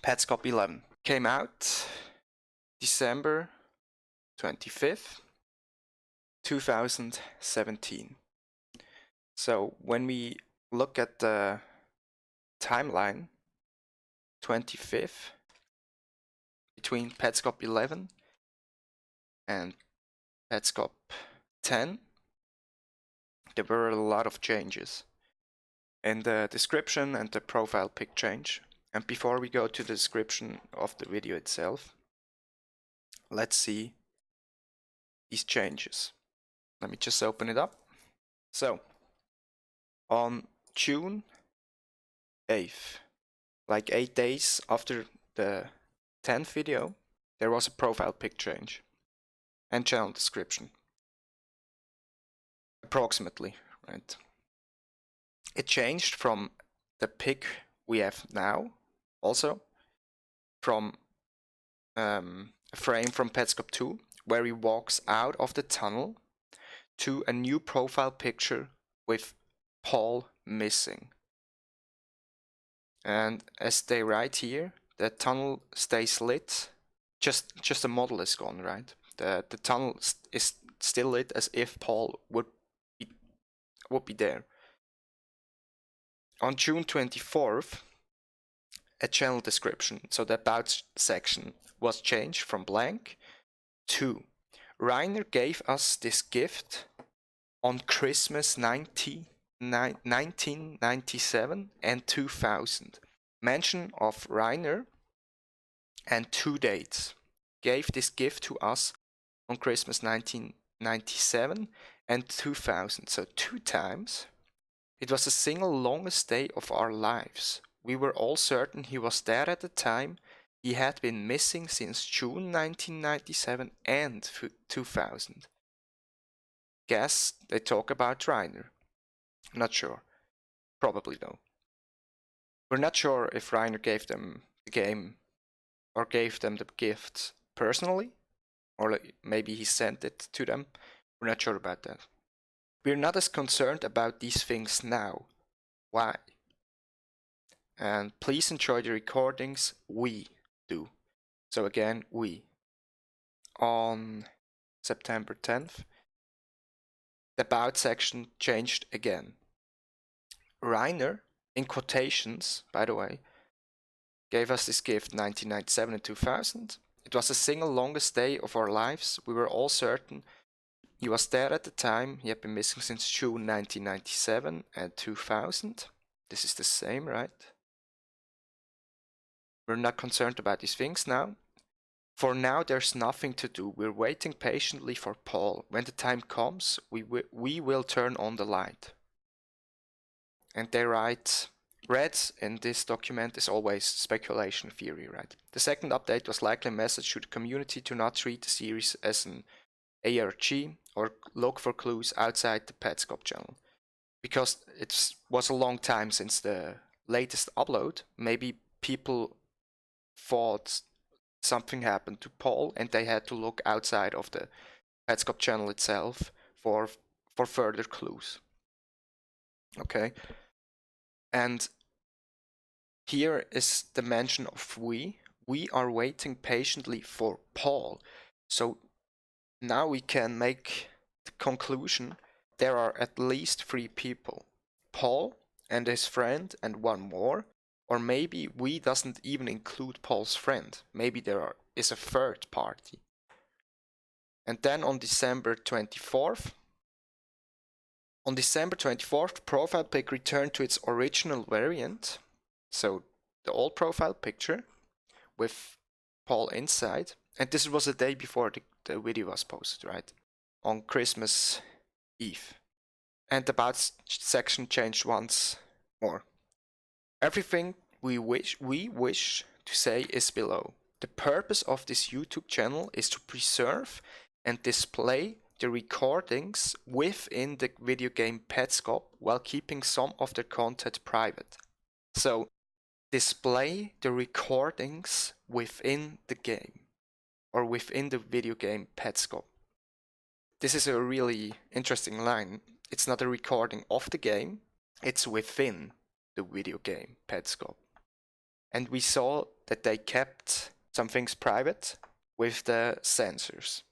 Petscop 11 came out December 25th, 2017. So when we look at the timeline, 25th, between Petscop 11 and Petscop 10, there were a lot of changes in the description and the profile pic change. And before we go to the description of the video itself, let's see these changes. Let me just open it up. So, on June 8th, like 8 days after the 10th video, there was a profile pic change and channel description. Approximately, right? It changed from the pic we have now, also from a frame from Petscop 2, where he walks out of the tunnel, to a new profile picture with Paul missing. And as they write here, the tunnel stays lit. Just the model is gone, right? The tunnel is still lit as if Paul would be there. On June 24th, a channel description, so the about section, was changed from blank to Rainer gave us this gift on Christmas 1997 and 2000. Mention of Rainer and 2 dates. Gave this gift to us on Christmas 1997 and 2000. So 2 times. It was the single longest day of our lives. We were all certain he was there at the time. He had been missing since June 1997 and 2000. Guess they talk about Rainer. Not sure. Probably though. We're not sure if Rainer gave them the game or gave them the gift personally, or maybe he sent it to them. We're not sure about that. We're not as concerned about these things now. Why? And please enjoy the recordings. We do. So again, we. On September 10th, the about section changed again. Rainer, in quotations, by the way, gave us this gift 1997 and 2000. It was the single longest day of our lives. We were all certain he was there at the time. He had been missing since June 1997 and 2000. This is the same, right? We're not concerned about these things now. For now, there's nothing to do. We're waiting patiently for Paul. When the time comes, we will turn on the light. And they write, red in this document is always speculation theory, right? The second update was likely a message to the community to not treat the series as an ARG or look for clues outside the Petscop channel. Because it was a long time since the latest upload, maybe people thought something happened to Paul and they had to look outside of the Petscop channel itself for further clues. Okay. And here is the mention of we. We are waiting patiently for Paul. So now we can make the conclusion there are at least 3 people. Paul and his friend and one more. Or maybe we doesn't even include Paul's friend. Maybe there is a third party. And then on December 24th, the profile pic returned to its original variant. So the old profile picture with Paul inside. And this was a day before the video was posted, right? On Christmas Eve. And the about section changed once more. Everything we wish to say is below. The purpose of this YouTube channel is to preserve and display the recordings within the video game Petscop while keeping some of the content private. So, display the recordings within the game or within the video game Petscop. This is a really interesting line. It's not a recording of the game, it's within the video game Petscop. And we saw that they kept some things private with the sensors.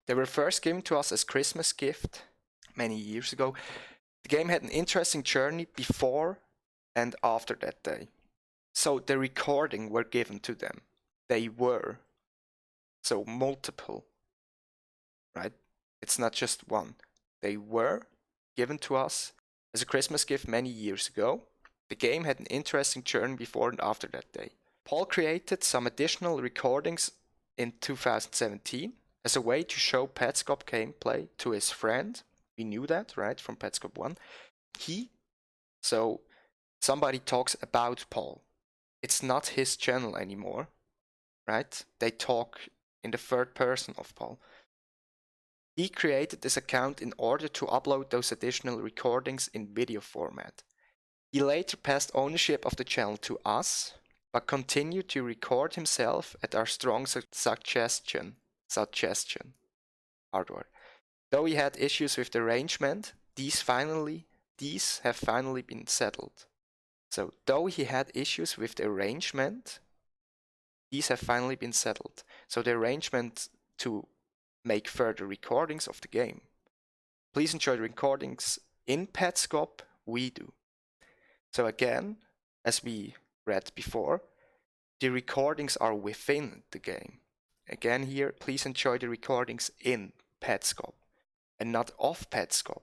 They were first given to us as Christmas gift many years ago. The game had an interesting journey before and after that day. So the recording were given to them. They were. So multiple, right? It's not just one. They were given to us as a Christmas gift many years ago. The game had an interesting journey before and after that day. Paul created some additional recordings in 2017 as a way to show Petscop gameplay to his friend. We knew that, right, from Petscop 1. So somebody talks about Paul. It's not his channel anymore, right? They talk in the third person of Paul. He created this account in order to upload those additional recordings in video format. He later passed ownership of the channel to us, but continued to record himself at our strong suggestion. Hardware. Though he had issues with the arrangement, these have finally been settled. So, though he had issues with the arrangement, these have finally been settled. So the arrangement to make further recordings of the game. Please enjoy the recordings in Petscop. We do. So again, as we read before, the recordings are within the game. Again here, please enjoy the recordings in Petscop and not off Petscop.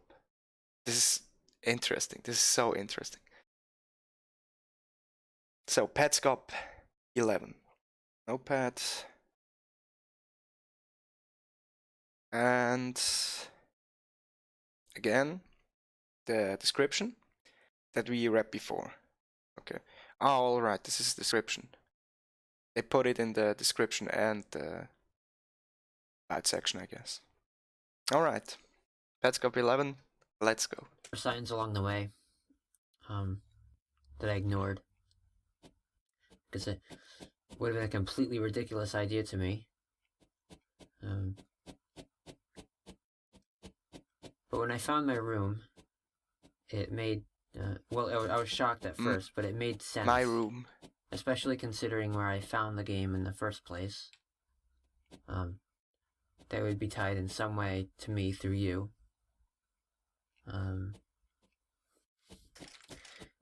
This is interesting. This is so interesting. So Petscop 11. Notepad. And again, the description that we read before. Okay. Oh, all right. This is the description. They put it in the description and the about section, I guess. All right. Petscop 11. Let's go. Signs along the way that I ignored because it would have been a completely ridiculous idea to me. But when I found my room, it made well, I was shocked at first, but it made sense. My room. Especially considering where I found the game in the first place. That would be tied in some way to me through you. And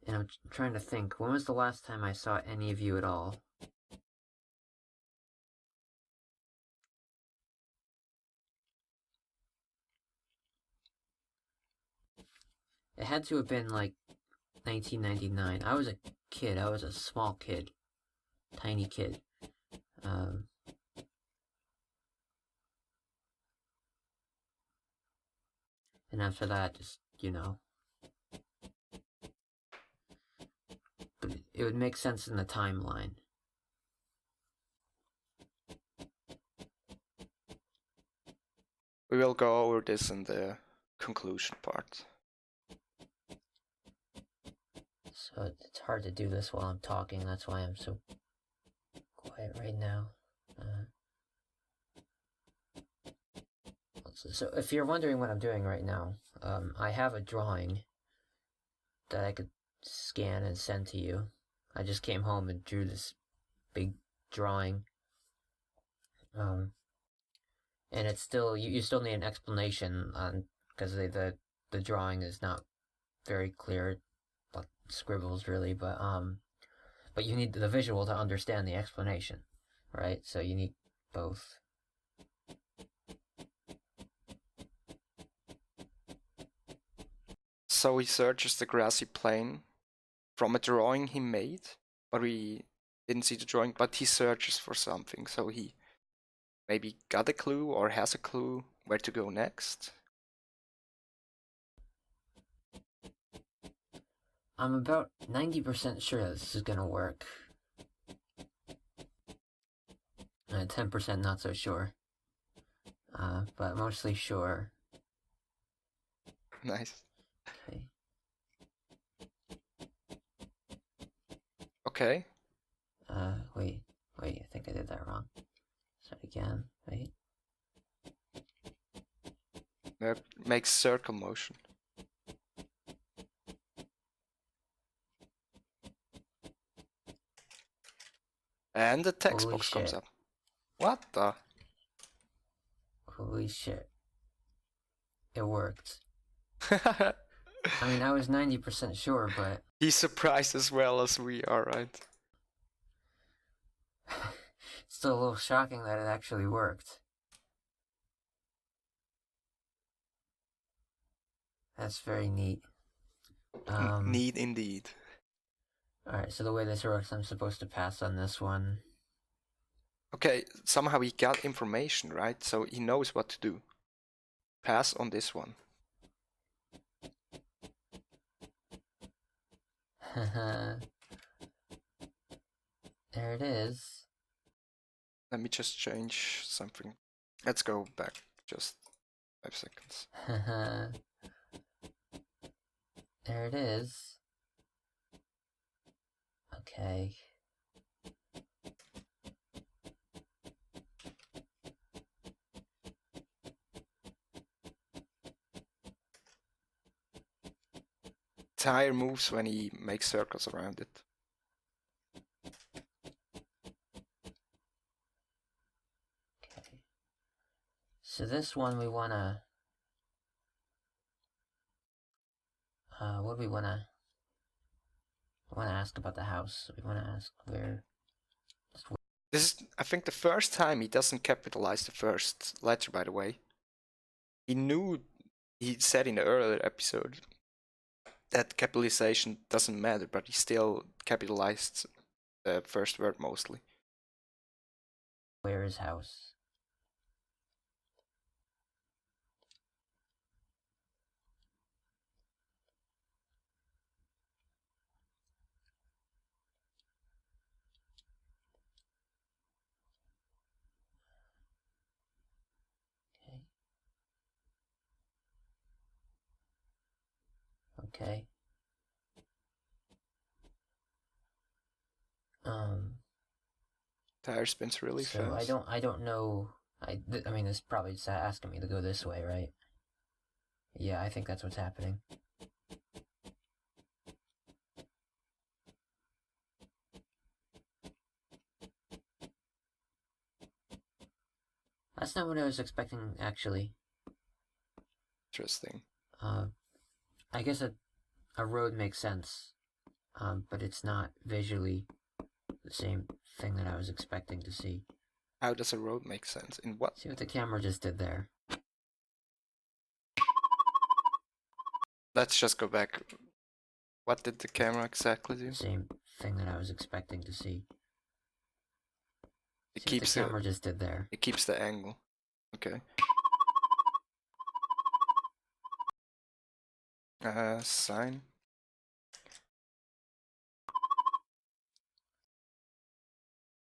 I'm trying to think, when was the last time I saw any of you at all? It had to have been like 1999. I was a kid. I was a small kid. Tiny kid. And after that, just, you know. But it would make sense in the timeline. We will go over this in the conclusion part. So it's hard to do this while I'm talking. That's why I'm so quiet right now. So if you're wondering what I'm doing right now, I have a drawing that I could scan and send to you. I just came home and drew this big drawing. And it's still, you still need an explanation on, because the drawing is not very clear, but scribbles really, but you need the visual to understand the explanation, right? So you need both. So he searches the grassy plain from a drawing he made, but we didn't see the drawing, but he searches for something. So he maybe got a clue or has a clue where to go next. I'm about 90% sure this is gonna work. 10% not so sure. But mostly sure. Nice. Okay. Okay. Wait, I think I did that wrong. Start again, wait. Makes circle motion. And the text Holy box comes shit. up. What the? Holy shit. It worked. I mean, I was 90% sure, but He's surprised as well as we are, right? it's still a little shocking that it actually worked. That's very neat. Neat indeed. Alright, so the way this works, I'm supposed to pass on this one. Okay, somehow he got information, right? So he knows what to do. Pass on this one. There it is. Let me just change something. Let's go back just 5 seconds. There it is. Okay. Tire moves when he makes circles around it. Okay. So this one we wanna... what do we wanna... We wanna ask about the house. We wanna ask where... This is, I think, the first time he doesn't capitalize the first letter, by the way. He knew, he said in the earlier episode, that capitalization doesn't matter, but he still capitalized the first word mostly. Where is house? Okay. Tire spins really So fast. I don't know. I mean, this is probably just asking me to go this way, right? Yeah, I think that's what's happening. That's not what I was expecting, actually. Interesting. I guess a road makes sense, but it's not visually the same thing that I was expecting to see. How does a road make sense? In what? See what the camera just did there. Let's just go back. What did the camera exactly do? Same thing that I was expecting to see. It See keeps what the camera just did there. It keeps the angle. Okay. Sign.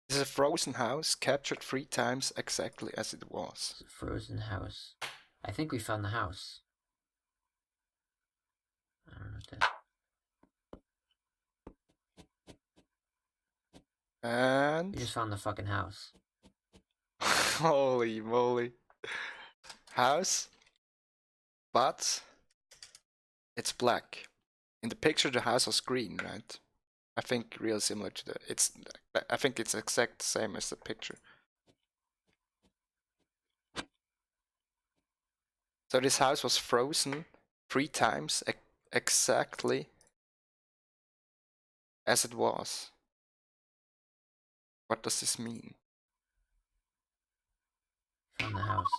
This is a frozen house captured 3 times exactly as it was. It's a frozen house. I think we found the house. I don't know what that... And We just found the fucking house. holy moly. House, but it's black. In the picture the house was green, right? I think real similar to I think it's exact same as the picture. So this house was frozen 3 times exactly as it was. What does this mean? Found the house.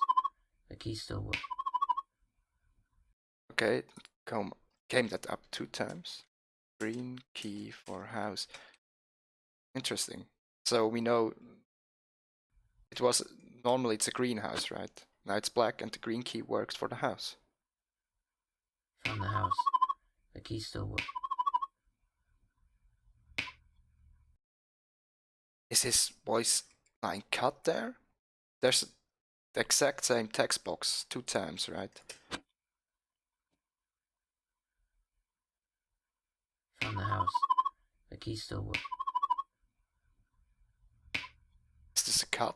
The key still works. Okay, came that up 2 times. Green key for house. Interesting. So we know it was normally it's a greenhouse, right? Now it's black and the green key works for the house. Found the house. The key still works. Is his voice line cut there? There's the exact same text box 2 times, right? Found the house. The key still works. Is this a cut?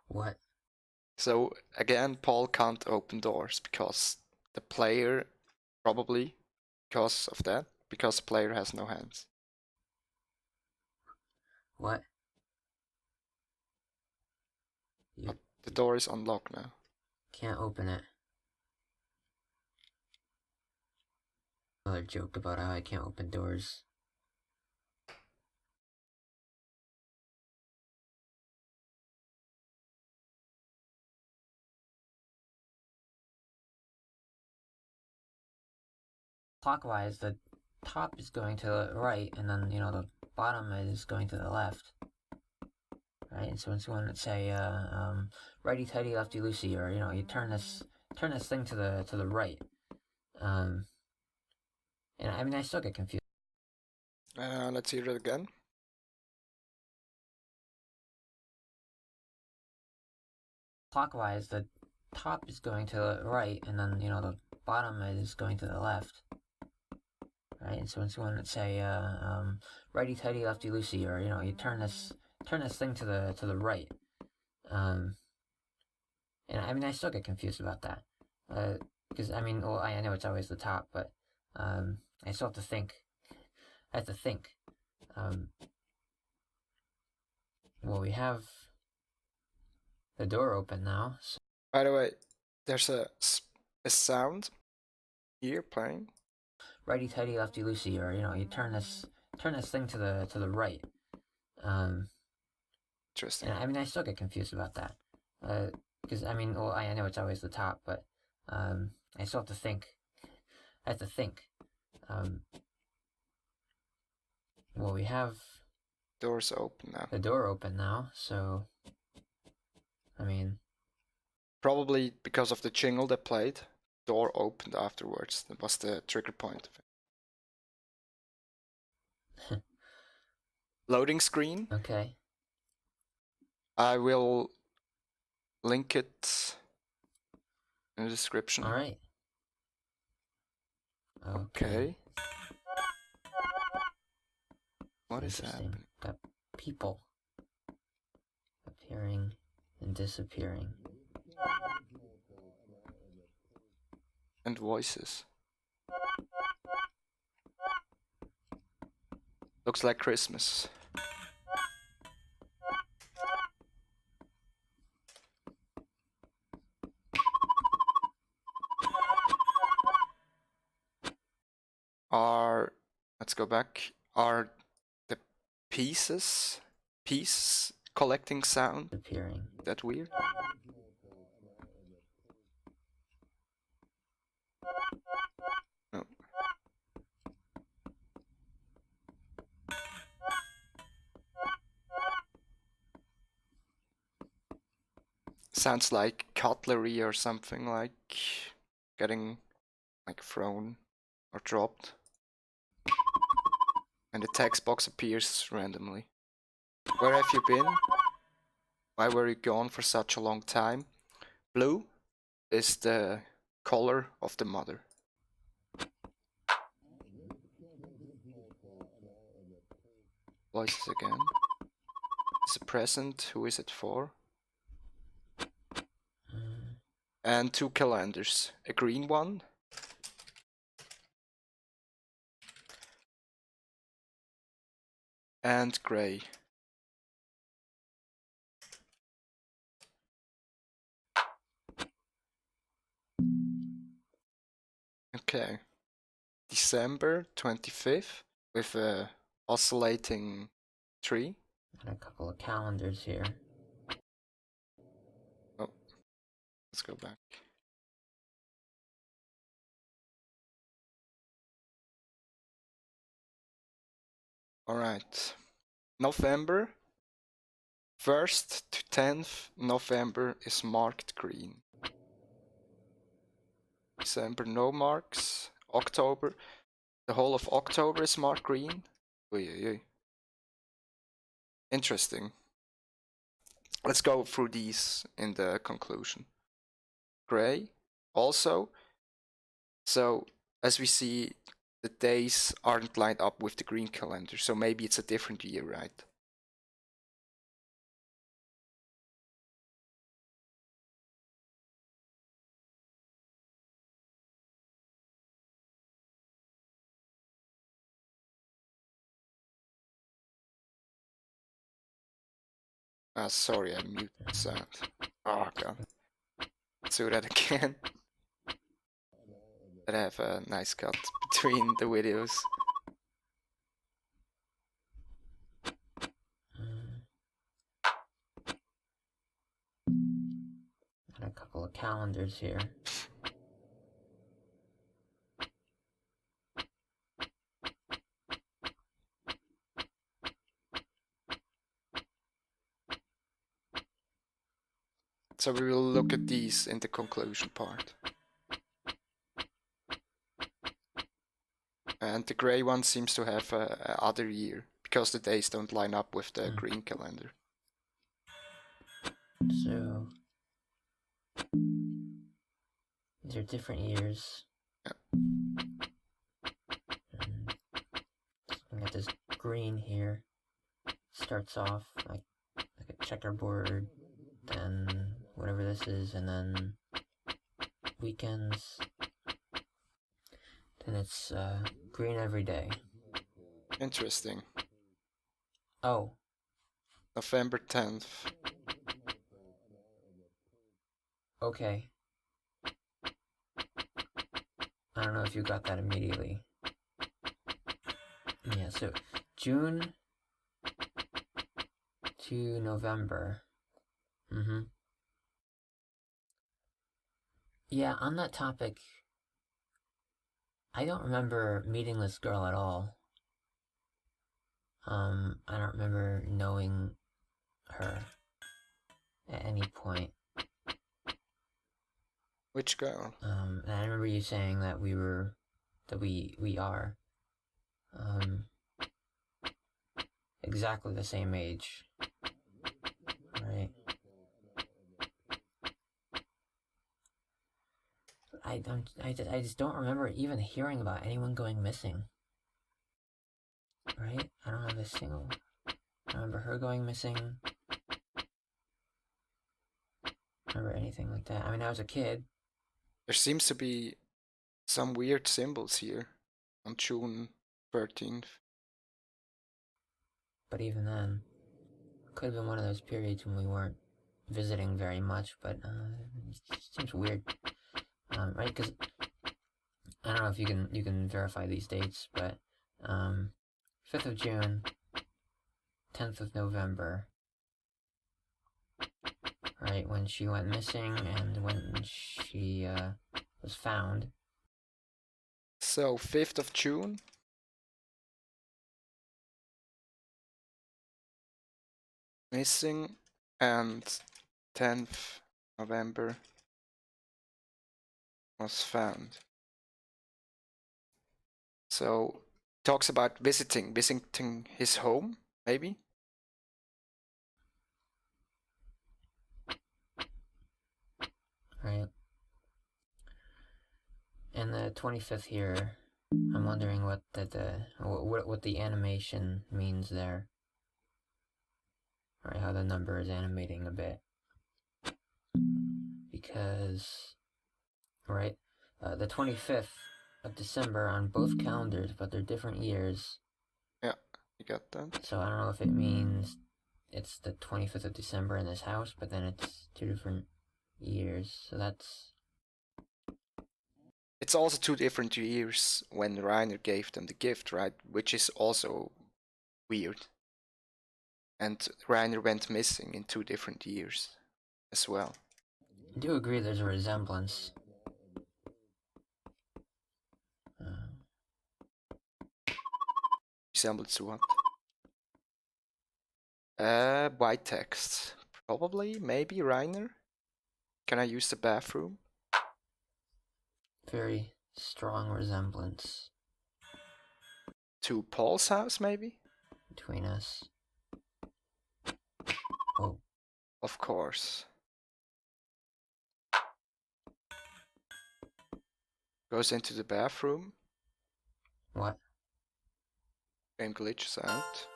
What? So again, Paul can't open doors because the player, probably because of that, because the player has no hands. What? You The door is unlocked now. can't open it. Another joke about how I can't open doors. Clockwise, the top is going to the right, and then, you know, the bottom is going to the left. Right, and so it's going to say, righty tighty, lefty loosey, or, you know, you turn this thing to the right. And I mean, I still get confused. Let's hear it again. Clockwise, the top is going to the right, and then, you know, the bottom is going to the left. Right, and so it's going to say, righty tighty, lefty loosey, or, you know, you turn this thing to the right. And I mean, I still get confused about that. Because, I mean, well, I know it's always the top, but I still have to think. I have to think. Well, we have the door open now. So By the way, there's a sound here playing. righty tighty, lefty loosey, or, you know, you turn this thing to the right. Interesting. And I mean, I still get confused about that. Because, I mean, well, I know it's always the top, but I still have to think. I have to think. Well, we have Door's open now. the door open now, so I mean, Probably because of the jingle that played. Door opened afterwards. That was the trigger point of it. Loading screen. okay. I will link it in the description. All right. Okay. What is Interesting. happening? Got people appearing and disappearing. And voices. Looks like Christmas. Let's go back. Are the piece collecting sound Appearing. that weird? No. Sounds like cutlery or something, like getting like thrown or dropped. And the text box appears randomly. Where have you been? Why were you gone for such a long time? Blue is the color of the mother. Voices again. It's a present. Who is it for? And two calendars. A green one. And grey. Okay. December 25th with a oscillating tree. And a couple of calendars here. Oh, let's go back. Alright. November 1st to 10th November is marked green. December no marks. October, the whole of October is marked green. Oy, oy, oy. Interesting. Let's go through these in the conclusion. Gray also. So as we see, the days aren't lined up with the green calendar, so maybe it's a different year, right? Sorry, I muted the sound. Oh god. Let's do that again. But I have a nice cut between the videos. And a couple of calendars here. So we will look at these in the conclusion part. And the grey one seems to have a other year, because the days don't line up with the green calendar. So these are different years. Yeah. And looking at this green here, starts off like a checkerboard, then whatever this is, and then weekends. Then it's green every day. Interesting. Oh. November 10th. Okay. I don't know if you got that immediately. Yeah, so June to November. Yeah, on that topic, I don't remember meeting this girl at all. I don't remember knowing her at any point. Which girl? And I remember you saying that we are, exactly the same age, right? I just don't remember even hearing about anyone going missing, right? I don't have a single. I remember her going missing. Remember anything like that? I mean, I was a kid. There seems to be some weird symbols here on June 13th. But even then, could have been one of those periods when we weren't visiting very much, but it seems weird, right? Because I don't know if you can verify these dates, but 5th of June, 10th of November, right, when she went missing and when she was found. So 5th of June. Missing, and 10th November was found. So talks about visiting his home, maybe? Right. And the 25th here, I'm wondering what the animation means there. Right, how the number is animating a bit. Because, right, the 25th of December on both calendars, but they're different years. Yeah, you got that. So I don't know if it means it's the 25th of December in this house, but then it's 2 different years. So that's... It's also 2 different years when Reiner gave them the gift, right? Which is also weird. And Reiner went missing in 2 different years as well. I do agree there's a resemblance. Resemblance to what? White text. Probably, maybe Reiner? Can I use the bathroom? Very strong resemblance. To Paul's house, maybe? Between us. Oh. Of course. Goes into the bathroom. What? Game glitches out.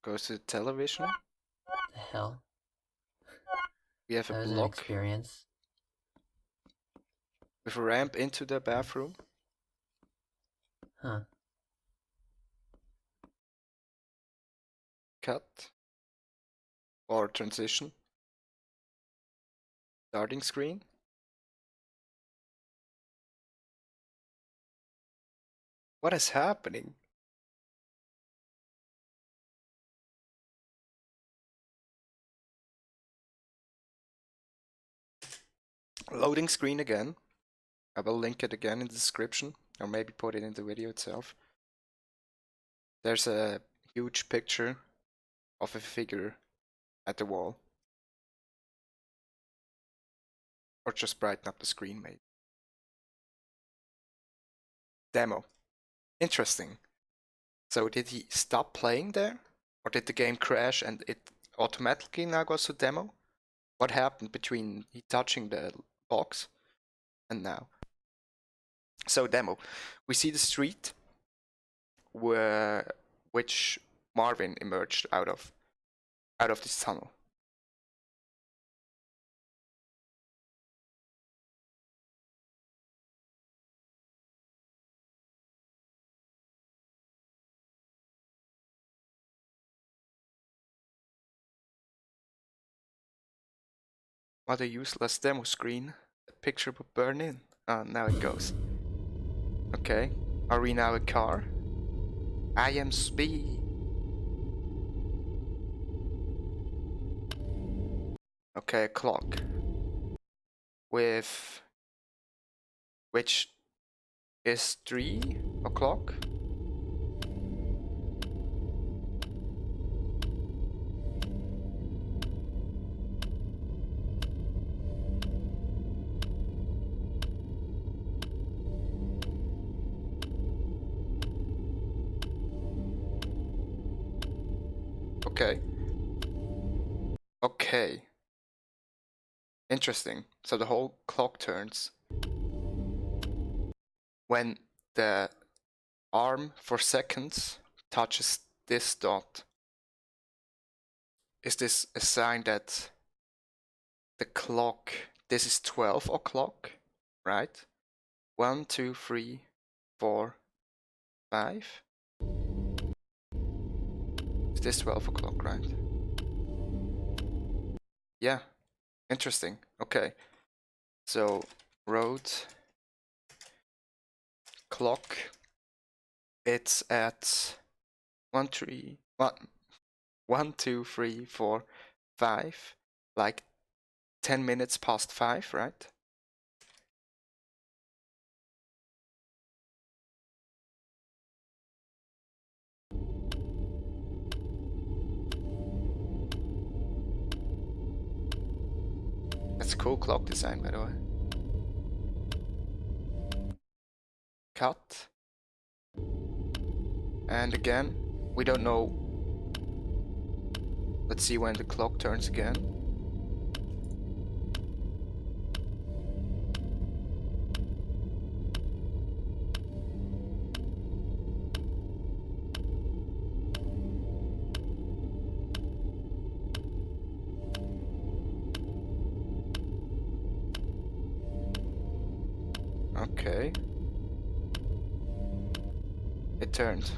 Goes to the television. The hell? We have That a was an block experience. with a ramp into the bathroom. Huh. cut, or transition, starting screen. What is happening? Loading screen again. I will link it again in the description, or maybe put it in the video itself. There's a huge picture of a figure at the wall. Or just brighten up the screen, maybe. Demo. Interesting. So did he stop playing there? Or did the game crash and it automatically now goes to demo? What happened between he touching the box and now? So demo. We see the street which Marvin emerged out of this tunnel. What a useless demo screen. The picture would burn in. Now it goes. Okay. Are we now a car? I am speed. Okay, a clock. With which is 3 o'clock. Okay. Okay. Interesting. So the whole clock turns when the arm for seconds touches this dot. Is this a sign that the clock, this is 12 o'clock, right? 1, 2, 3, 4, 5. Is this 12 o'clock, right? Yeah, interesting. Okay. So road clock, it's at 1, 3, 1, 1, 2, 3, 4, 5, like 10 minutes past 5, right? That's a cool clock design, by the way. Cut. And again, we don't know. Let's see when the clock turns again. Okay. It turned.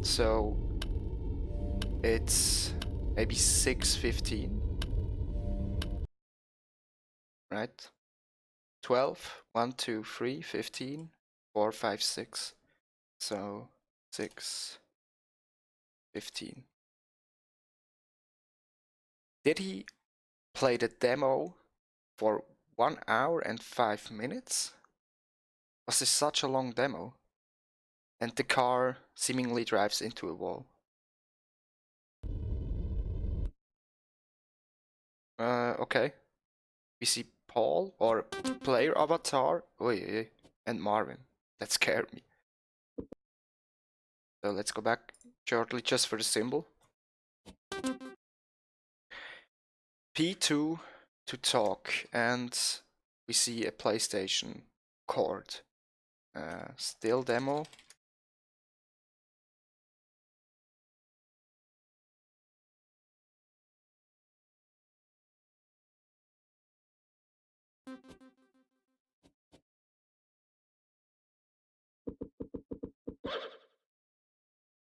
So it's maybe 6:15, right? 12, 1, 2, 3, 15, 4, 5, 6. So 6:15. Did he play the demo for 1 hour and 5 minutes? Was this such a long demo? And the car seemingly drives into a wall. Okay. We see Paul, or player avatar, and Marvin. That scared me. So let's go back shortly just for the symbol. P2 to talk, and we see a PlayStation cord. Still demo.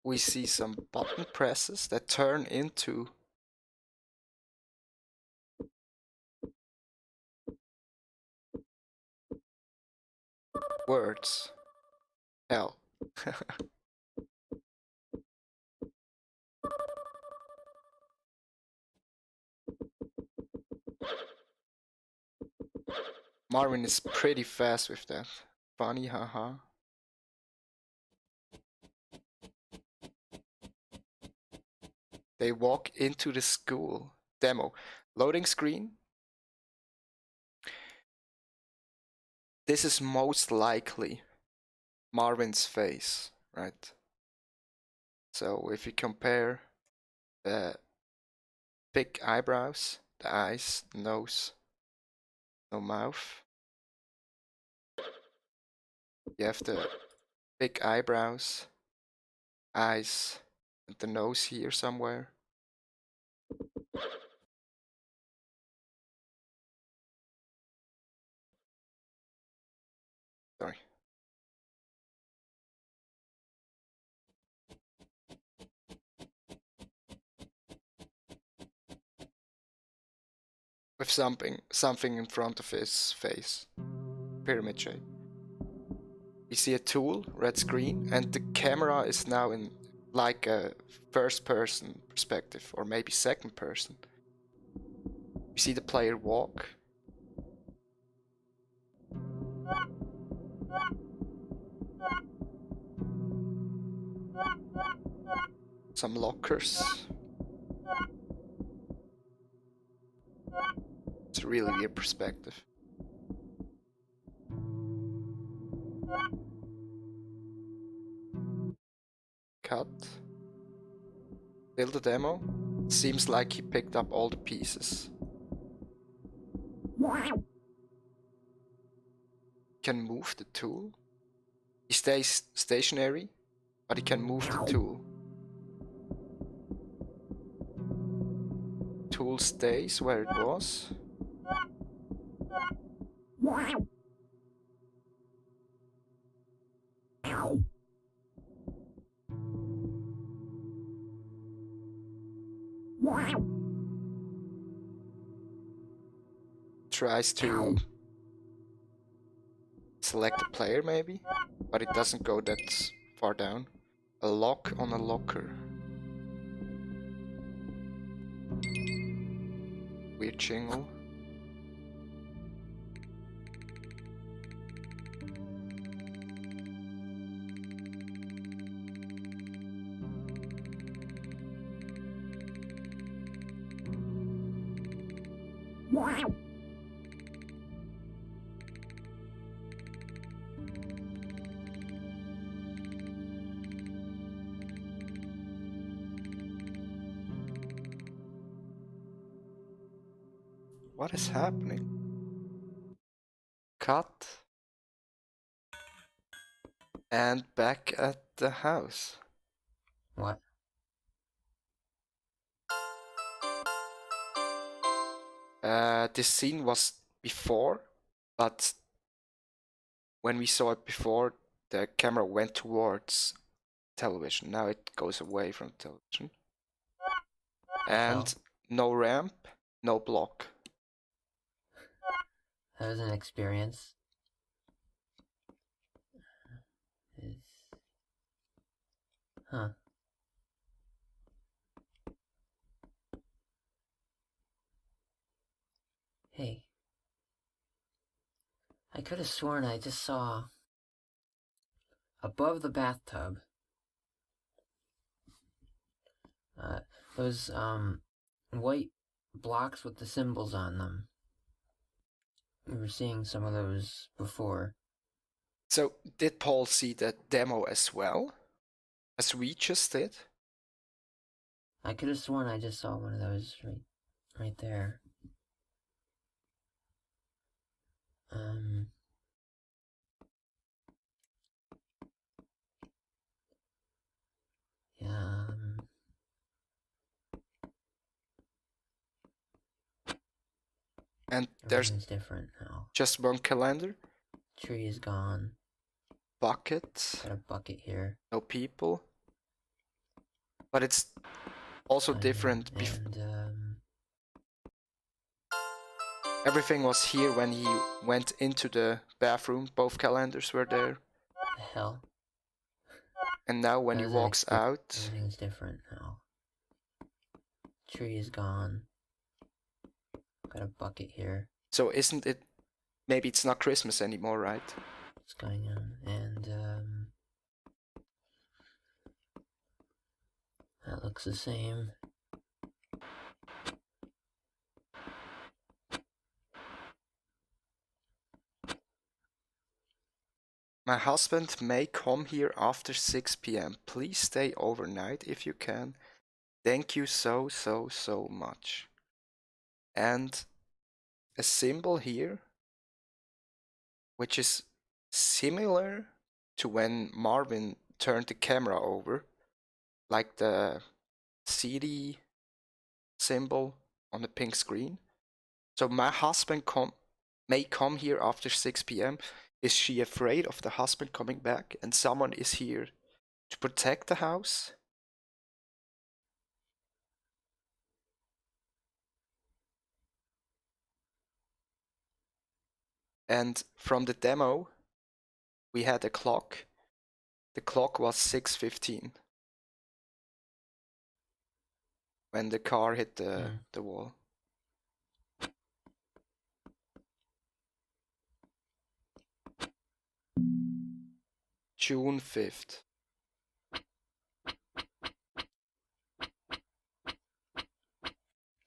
we see some button presses that turn into words. Hell. Marvin is pretty fast with that. Funny, haha. They walk into the school. Demo. Loading screen. This is most likely Marvin's face, right? So if you compare the big eyebrows, the eyes, nose, no mouth. You have the big eyebrows, eyes, and the nose here somewhere. Sorry. With something in front of his face. Pyramid shape. We see a tool, red screen, and the camera is now in like a first person perspective, or maybe second person. We see the player walk. Some lockers. It's a really weird perspective. Cut. Build a demo. Seems like he picked up all the pieces. Can move the tool. He stays stationary, but he can move the tool. Tool stays where it was. Tries to select a player maybe, but it doesn't go that far down. A lock on a locker. Weird jingle. What is happening? Cut. And back at the house. What? This scene was before, but when we saw it before, the camera went towards television. Now it goes away from television. And So, no ramp, no block. that was an experience. Huh. Hey. I could have sworn I just saw above the bathtub those white blocks with the symbols on them. We were seeing some of those before. So did Paul see that demo as well, as we just did? I could have sworn I just saw one of those right there. Yeah. And there's Everything's different now. just one calendar. Tree is gone. Bucket. Got a bucket here. No people. But it's also different. And Everything was here when he went into the bathroom. Both calendars were there. the hell? And now when How he does that walks explain- out, Everything's different now. Tree is gone. Got a bucket here. so isn't it? Maybe it's not Christmas anymore, right? What's going on? And that looks the same. My husband may come here after 6 p.m. Please stay overnight if you can. Thank you so much. And a symbol here, which is similar to when Marvin turned the camera over, like the CD symbol on the pink screen. So my husband may come here after 6 p.m. Is she afraid of the husband coming back and someone is here to protect the house? And from the demo, we had a clock. The clock was 6:15 when the car hit the wall. June 5th.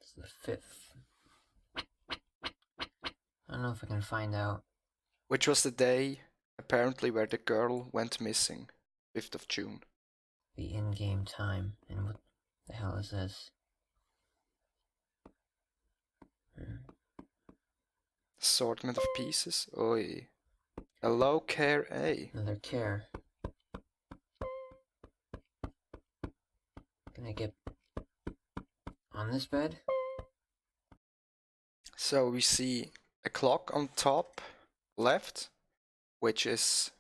It's the 5th. I don't know if I can find out. Which was the day, apparently, where the girl went missing. 5th of June. The in-game time. And what the hell is this? Assortment of pieces. Oi. Hello, Care A. Another care. Can I get on this bed? So we see a clock on top left, which is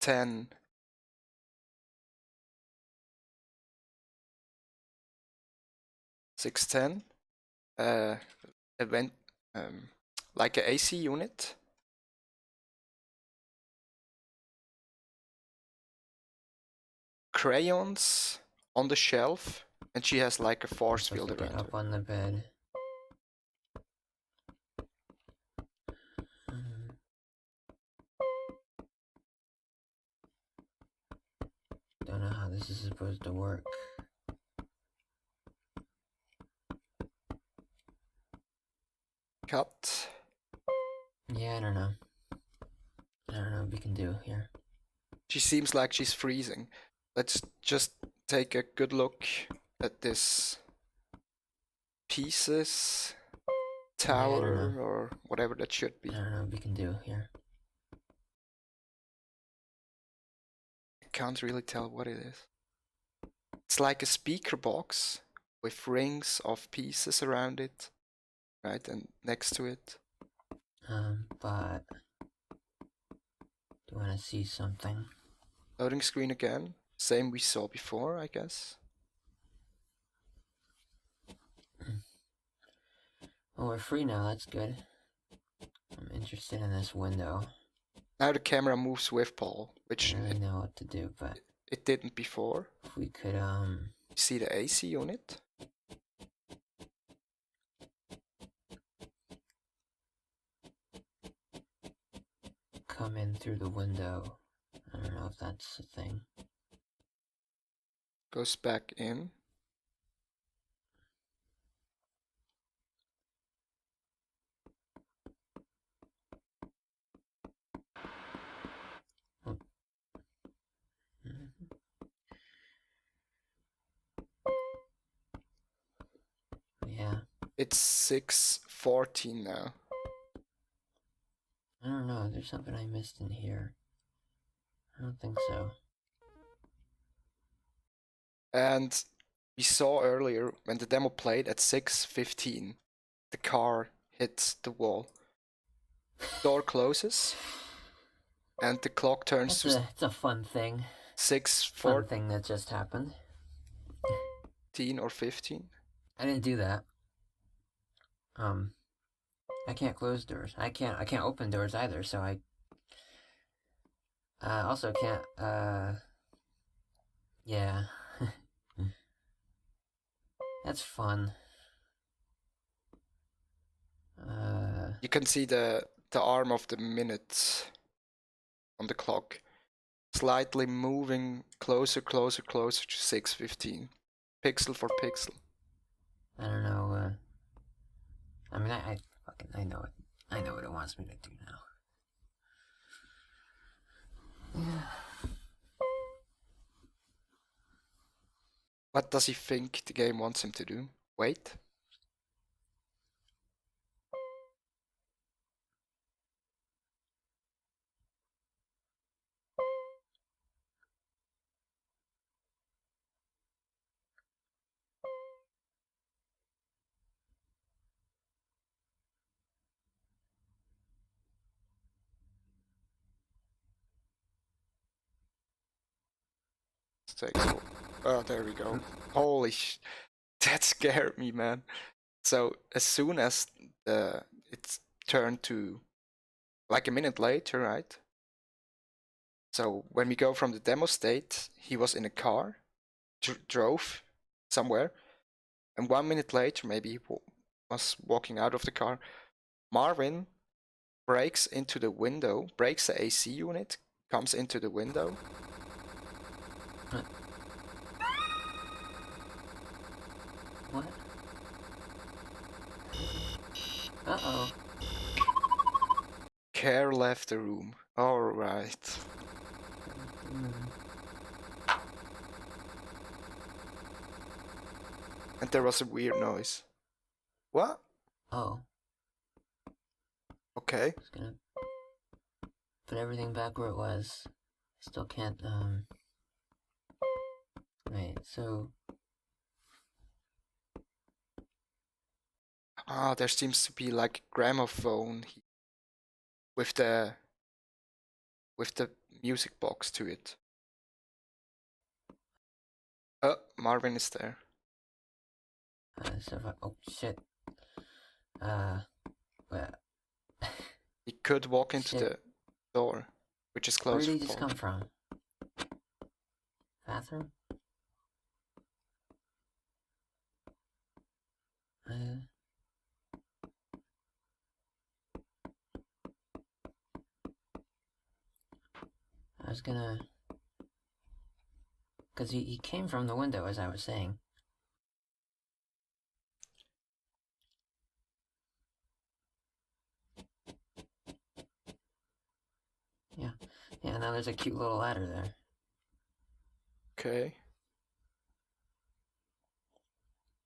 10. (6:10). Event, like a AC unit. Crayons on the shelf, and she has like a force field Get around up her. on the bed. Don't know how this is supposed to work. Cut. Yeah, I don't know. I don't know what we can do here. She seems like she's freezing. Let's just take a good look at this pieces tower or whatever that should be. I don't know what we can do here. I can't really tell what it is. It's like a speaker box with rings of pieces around it, right? And next to it. But do you want to see something? Loading screen again. Same we saw before, I guess. Well, we're free now, that's good. I'm interested in this window. Now the camera moves with Paul, which I don't really know what to do, but it didn't before. if we could, See the AC unit? come in through the window. I don't know if that's a thing. Goes back in. Yeah. It's 6:14 now. I don't know, there's something I missed in here. I don't think so. And we saw earlier when the demo played at 6:15, the car hits the wall. Door closes, and the clock turns to It's a fun thing. 6:04. Fun thing that just happened. 16 or 15? I didn't do that. I can't close doors. I can't open doors either, so I also can't, yeah. That's fun. You can see the arm of the minutes on the clock slightly moving closer to 6:15, pixel for pixel. I don't know, I mean, I know it. I know what it wants me to do now. Yeah. What does he think the game wants him to do? Wait? Oh, there we go. Holy sh... That scared me, man. So as soon as it's turned to like a minute later, right? So when we go from the demo state, he was in a car, drove somewhere, and 1 minute later, maybe he was walking out of the car. Marvin breaks into the window, breaks the AC unit, comes into the window. What? Uh-oh. Care left the room. Alright. And there was a weird noise. What? Oh. Okay. Just gonna put everything back where it was. Still can't, Right, so... Ah, there seems to be like a gramophone with the music box to it. Oh, Marvin is there. Oh, shit. Well... He could walk into Shit. the door, which is Where closed did for he just Paul. come from? Bathroom? I was gonna... Because he came from the window, as I was saying. Yeah. Yeah, now there's a cute little ladder there. Okay.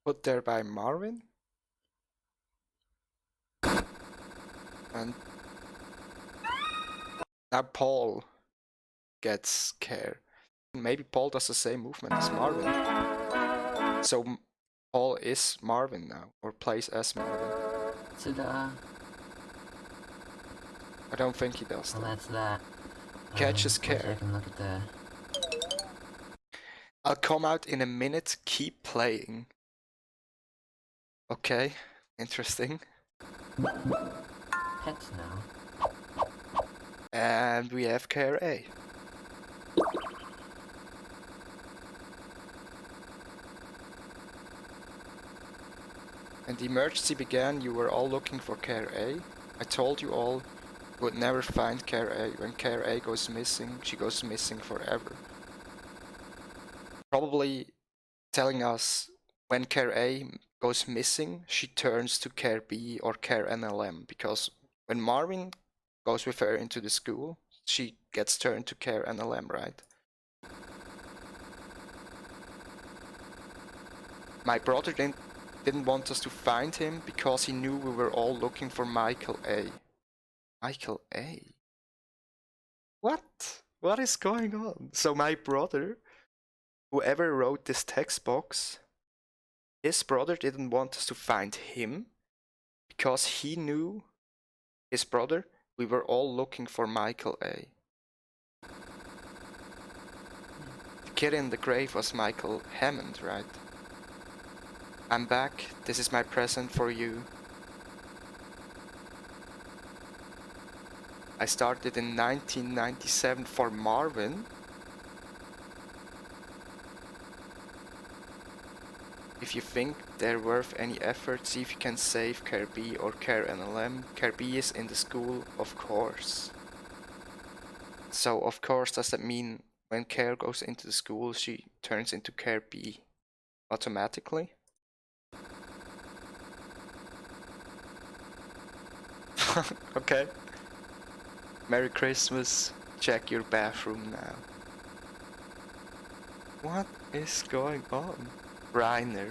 Put there by Marvin. And now Paul gets scared. Maybe Paul does the same movement as Marvin. So Paul is Marvin now, or plays as Marvin. Ta-da! I don't think he does Well, that. that's that. Catches Wish I care. can look at the... I'll come out in a minute, keep playing. Okay, interesting. Pets now. And we have care A. And the emergency began, you were all looking for care A. I told you all you would never find care A. When care A goes missing, she goes missing forever. Probably telling us when care A goes missing, she turns to care B or care NLM, because when Marvin goes with her into the school, she gets turned to care NLM, right? My brother didn't want us to find him because he knew we were all looking for Michael A. Michael A? What? What is going on? So my brother, whoever wrote this text box, his brother didn't want us to find him because he knew, his brother, we were all looking for Michael A. The kid in the grave was Michael Hammond, right? I'm back. This is my present for you. I started in 1997 for Marvin. If you think they're worth any effort, see if you can save Care B or Care NLM. Care B is in the school, of course. So, of course, does that mean when Care goes into the school, she turns into Care B automatically? Okay. Merry Christmas. Check your bathroom now. What is going on? Reiner.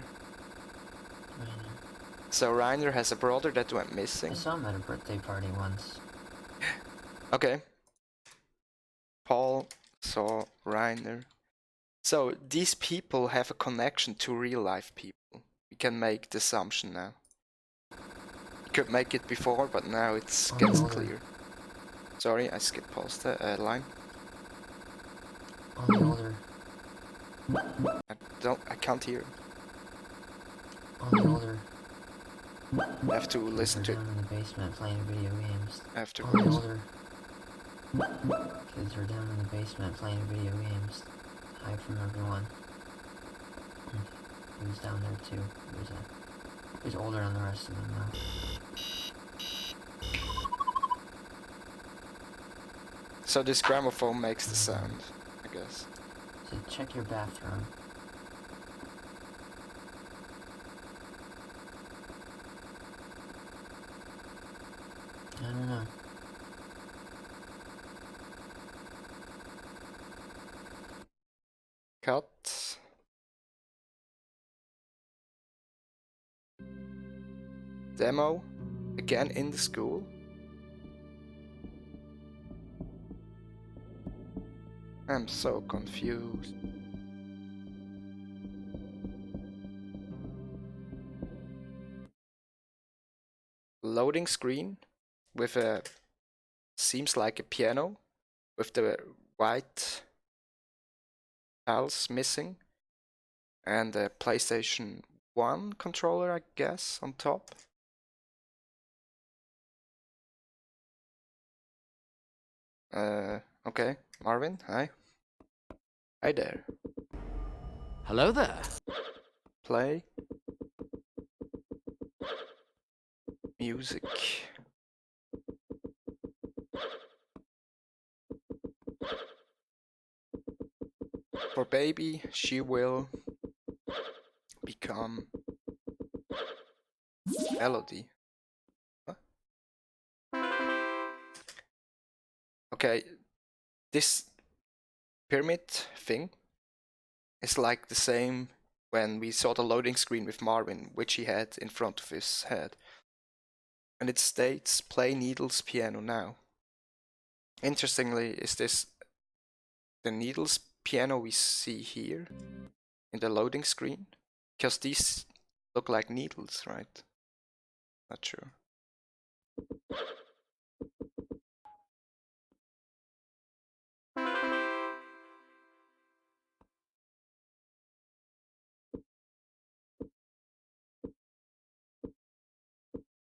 So Reiner has a brother that went missing. I saw him at a birthday party once. Okay. Paul saw Reiner. So these people have a connection to real life people. We can make the assumption now. We could make it before, but now it gets clear. Sorry, I skipped past the line. On the older. I can't hear. On the older. I have to listen to it down in the basement playing video games. afterwards. On the older. Kids are down in the basement playing video games. Hide from everyone. He was down there too. He was older than the rest of them now. So this gramophone makes the sound, I guess. So check your bathroom. I don't know. Cut. Demo. Again in the school. I'm so confused. Loading screen with a seems like a piano with the white tiles missing and a PlayStation 1 controller, I guess, on top. Okay, Marvin, hi. Hi there. Hello there. Play. Music. For baby, she will become Melody. What? Okay, this pyramid thing is like the same when we saw the loading screen with Marvin, which he had in front of his head. And it states play Needles piano now. Interestingly, is this the Needles piano we see here in the loading screen? Because these look like needles, right? Not sure.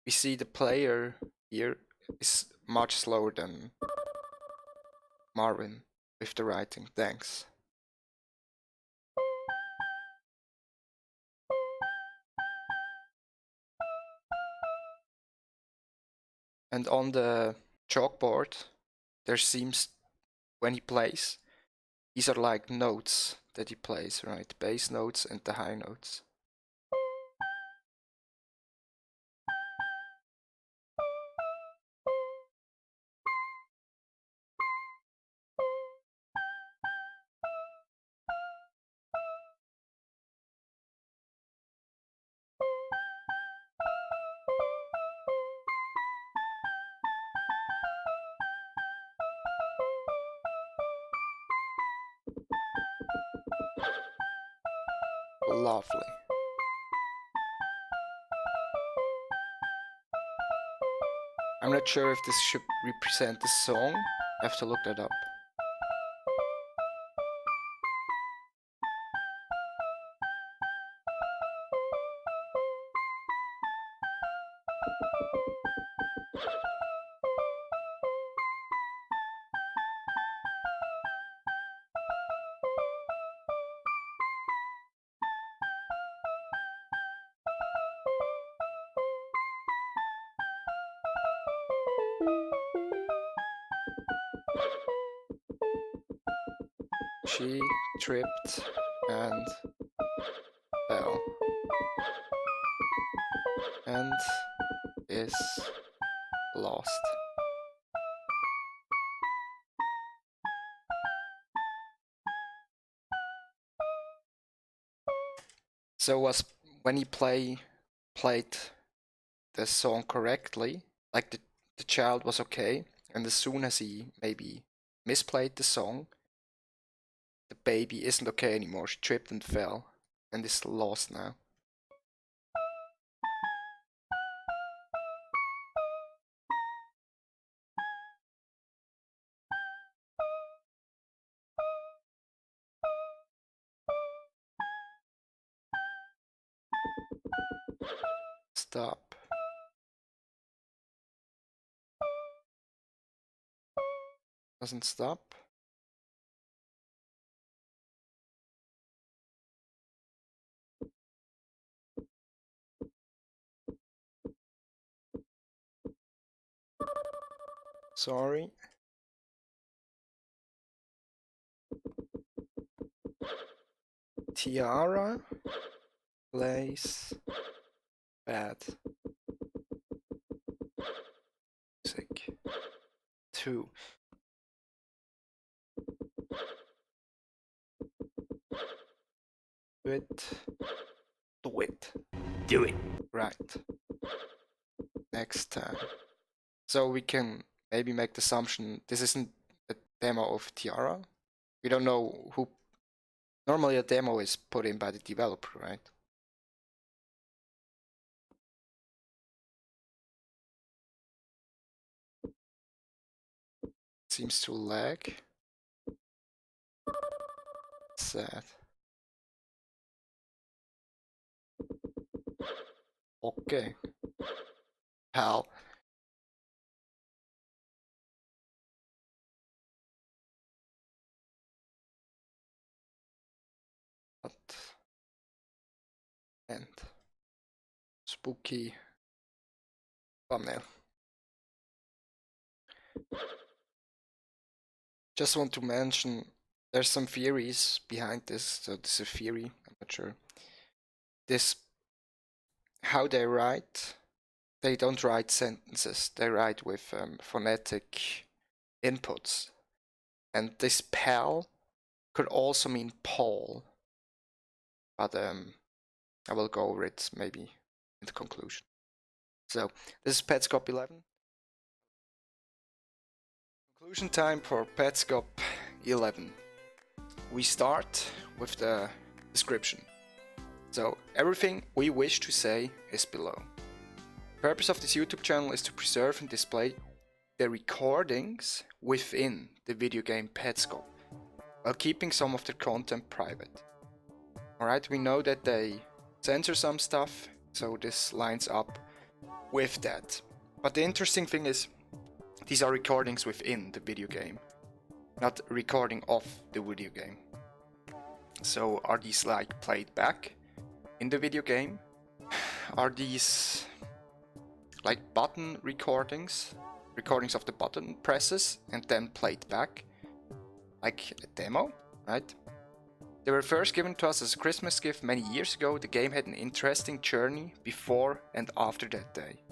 We see the player here is much slower than Marvin with the writing. Thanks. And on the chalkboard, there seems, when he plays, these are like notes that he plays, right? Bass notes and the high notes. Lovely. I'm not sure if this should represent the song. I have to look that up. She tripped and fell and is lost. So was when he played the song correctly, like the child was okay, and as soon as he maybe misplayed the song, the baby isn't okay anymore. She tripped and fell and is lost now. Stop. Doesn't stop. Sorry. Tiara plays bad music. 2. Do it. Do it. Do it. Right. Next time. So we can maybe make the assumption this isn't a demo of Tiara. We don't know who. Normally a demo is put in by the developer, right? Seems to lag. Sad. Okay. Pal. But and spooky thumbnail. Just want to mention there's some theories behind this. So this is a theory, I'm not sure. This how they write, they don't write sentences, they write with phonetic inputs. And this pal could also mean Paul. But I will go over it maybe in the conclusion. So this is Petscop 11. Conclusion time for Petscop 11. We start with the description. So everything we wish to say is below. The purpose of this YouTube channel is to preserve and display the recordings within the video game Petscop, while keeping some of the content private. Alright, we know that they censor some stuff, so this lines up with that. But the interesting thing is, these are recordings within the video game, not recording of the video game. So are these like played back in the video game? Are these like button recordings of the button presses and then played back? Like a demo, right? They were first given to us as a Christmas gift many years ago. The game had an interesting journey before and after that day.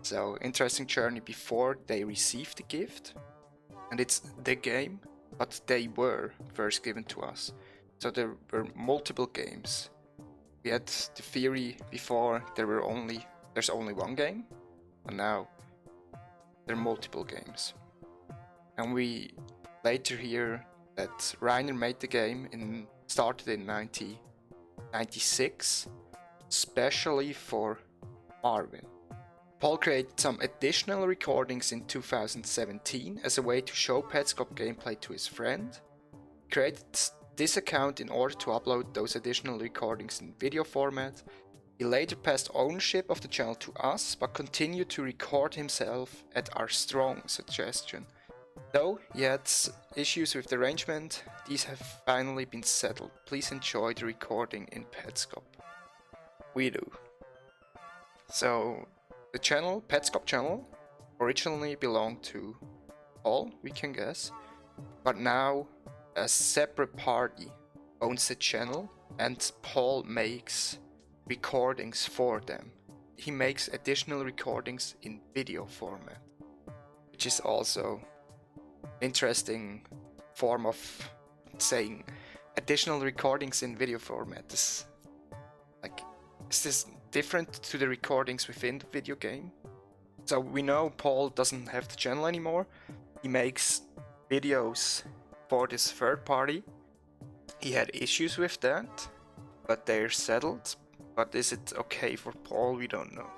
So, interesting journey before they received the gift. And it's the game, but they were first given to us. So there were multiple games. We had the theory before there's only one game. And now there are multiple games. And we later hear that Reiner made the game started in 1996, especially for Marvin. Paul created some additional recordings in 2017 as a way to show Petscop gameplay to his friend. He created this account in order to upload those additional recordings in video format. He later passed ownership of the channel to us, but continued to record himself at our strong suggestion. Though he had issues with the arrangement, these have finally been settled. Please enjoy the recording in Petscop. We do. So the channel, Petscop channel, originally belonged to Paul, we can guess, but now a separate party owns the channel and Paul makes recordings for them. He makes additional recordings in video format, which is also an interesting form of saying additional recordings in video format. Is this different to the recordings within the video game? So we know Paul doesn't have the channel anymore. He makes videos for this third party. He had issues with that, but they're settled. But is it okay for Paul? We don't know.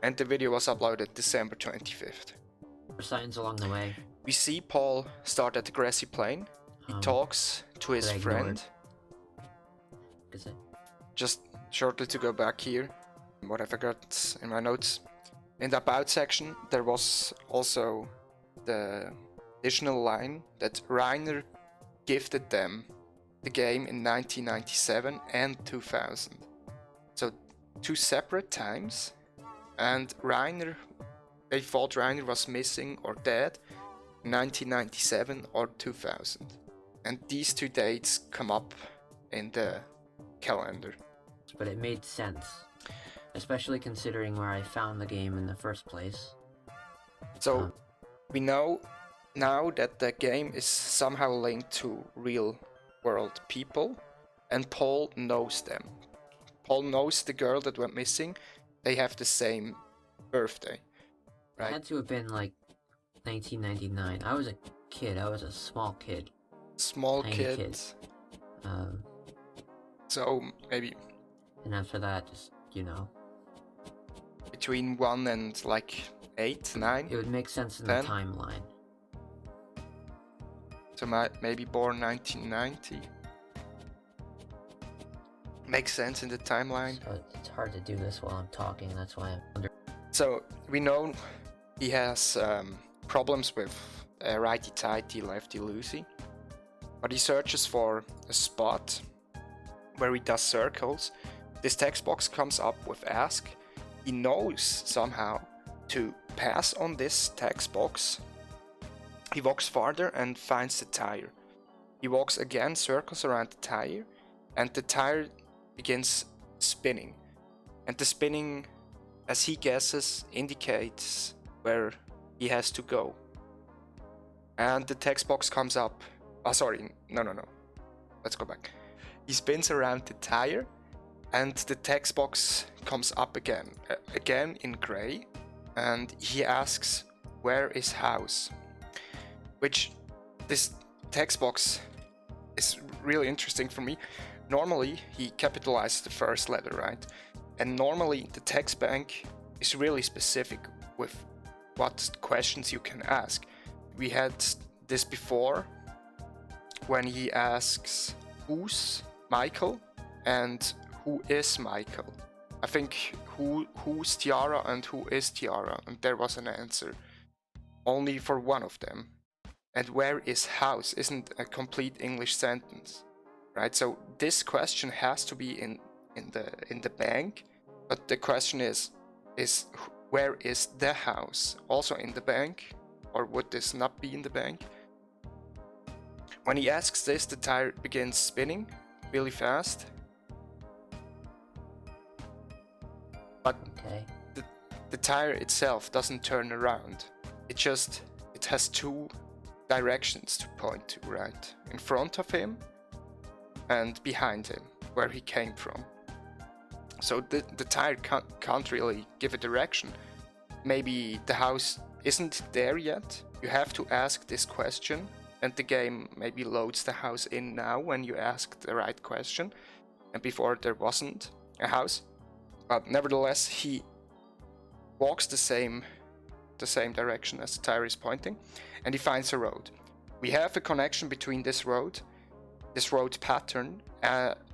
And the video was uploaded December 25th. Signs along the way. We see Paul start at the grassy plain. He talks to his friend. Just shortly to go back here, what I forgot in my notes. In the about section, there was also the additional line that Rainer gifted them the game in 1997 and 2000. So 2 separate times, and they thought Rainer was missing or dead in 1997 or 2000. And these 2 dates come up in the calendar. But it made sense, especially considering where I found the game in the first place. So we know now that the game is somehow linked to real world people, and Paul knows them. Paul knows the girl that went missing. They have the same birthday, right? It had to have been like 1999. I was a kid. I was a small kid. Tiny kid. So maybe. And after that, just, between 1 and like 8, 9. It would make sense in 10. the timeline. So maybe born 1990. Makes sense in the timeline. So it's hard to do this while I'm talking. That's why I'm wondering. So we know he has problems with righty-tighty, lefty-loosey. But he searches for a spot where he does circles. This text box comes up with ask. He knows somehow to pass on this text box. He walks farther and finds the tire. He walks again, circles around the tire, and the tire begins spinning. And the spinning, as he guesses, indicates where he has to go. And the text box comes up. No. Let's go back. He spins around the tire, and the text box comes up again in gray, and he asks, where is house? Which, this text box is really interesting for me. Normally, he capitalizes the first letter, right? And normally, the text bank is really specific with what questions you can ask. We had this before, when he asks, who's Michael and who is Michael? I think who's Tiara and who is Tiara, and there was an answer only for one of them. And where is house isn't a complete English sentence, right? So this question has to be in the bank, but the question is where is the house also in the bank, or would this not be in the bank? When he asks this, the tire begins spinning really fast. But the tire itself doesn't turn around. It has 2 directions to point to, right? In front of him and behind him, where he came from. So the tire can't really give a direction. Maybe the house isn't there yet. You have to ask this question, and the game maybe loads the house in now when you ask the right question, and before there wasn't a house. But nevertheless, he walks the same direction as the tire is pointing, and he finds a road. We have a connection between this road pattern,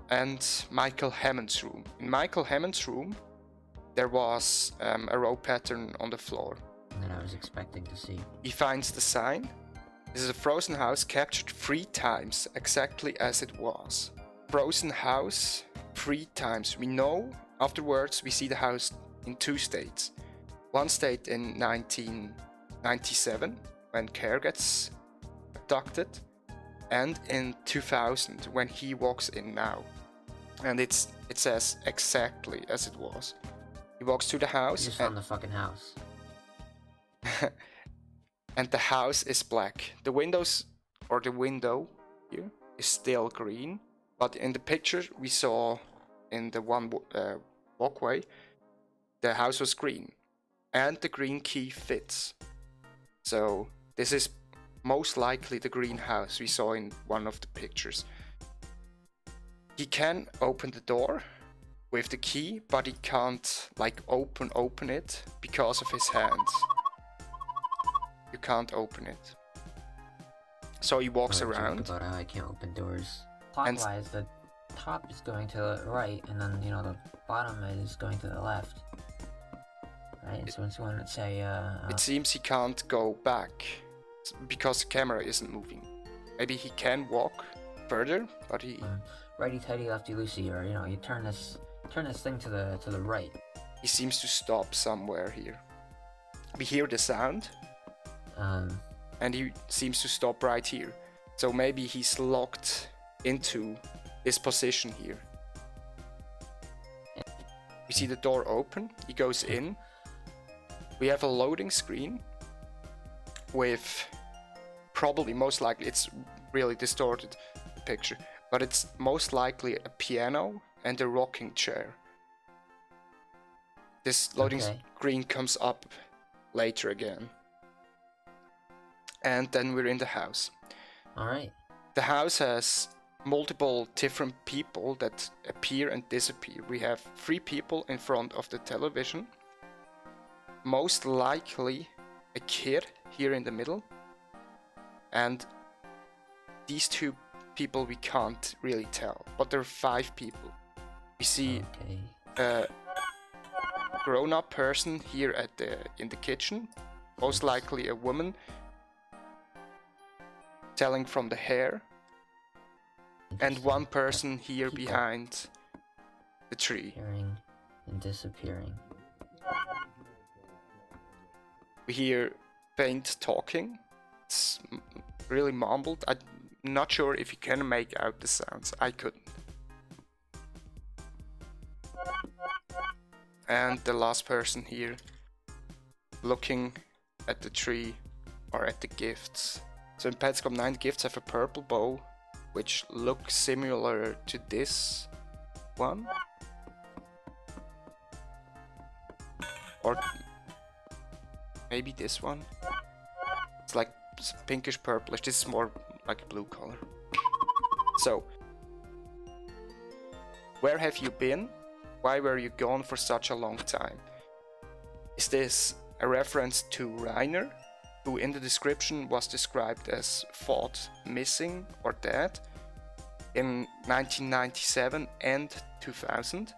and Michael Hammond's room. In Michael Hammond's room, there was a road pattern on the floor. That I was expecting to see. He finds the sign. This is a frozen house captured 3 times, exactly as it was. Frozen house 3 times. We know afterwards we see the house in 2 states. One state in 1997, when Care gets abducted, and in 2000, when he walks in now. And it says exactly as it was. He walks to the I house, just found the fucking house. and the house is black. The windows, or the window here, is still green, but in the picture we saw in the one walkway, the house was green, and the green key fits. So this is most likely the green house we saw in one of the pictures. He can open the door with the key, but he can't like open it because of his hands. You can't open it. So he walks around. About how I can't open doors. Clockwise, the top is going to the right, and then the bottom is going to the left. Right. So it's going to say. It seems he can't go back because the camera isn't moving. Maybe he can walk further, but he. Righty tighty, lefty loosey, or you turn this thing to the right. He seems to stop somewhere here. We hear the sound. And he seems to stop right here. So maybe he's locked into this position here. We see the door open. He goes in. We have a loading screen with probably, most likely, it's really distorted picture, but it's most likely a piano and a rocking chair. This loading screen comes up later again. And then we're in the house. Alright. The house has multiple different people that appear and disappear. We have 3 people in front of the television. Most likely a kid here in the middle. And these 2 people we can't really tell. But there are 5 people. We see a grown-up person here in the kitchen. Most likely a woman. Telling from the hair, and 1 person here behind the tree. Appearing and disappearing. We hear faint talking. It's really mumbled. I'm not sure if you can make out the sounds. I couldn't. And the last person here looking at the tree or at the gifts. So in Petscop 9, the gifts have a purple bow, which looks similar to this one. Or maybe this one. It's like pinkish purplish. This is more like a blue color. So, where have you been? Why were you gone for such a long time? Is this a reference to Rainer, who in the description was described as thought missing or dead in 1997 and 2000.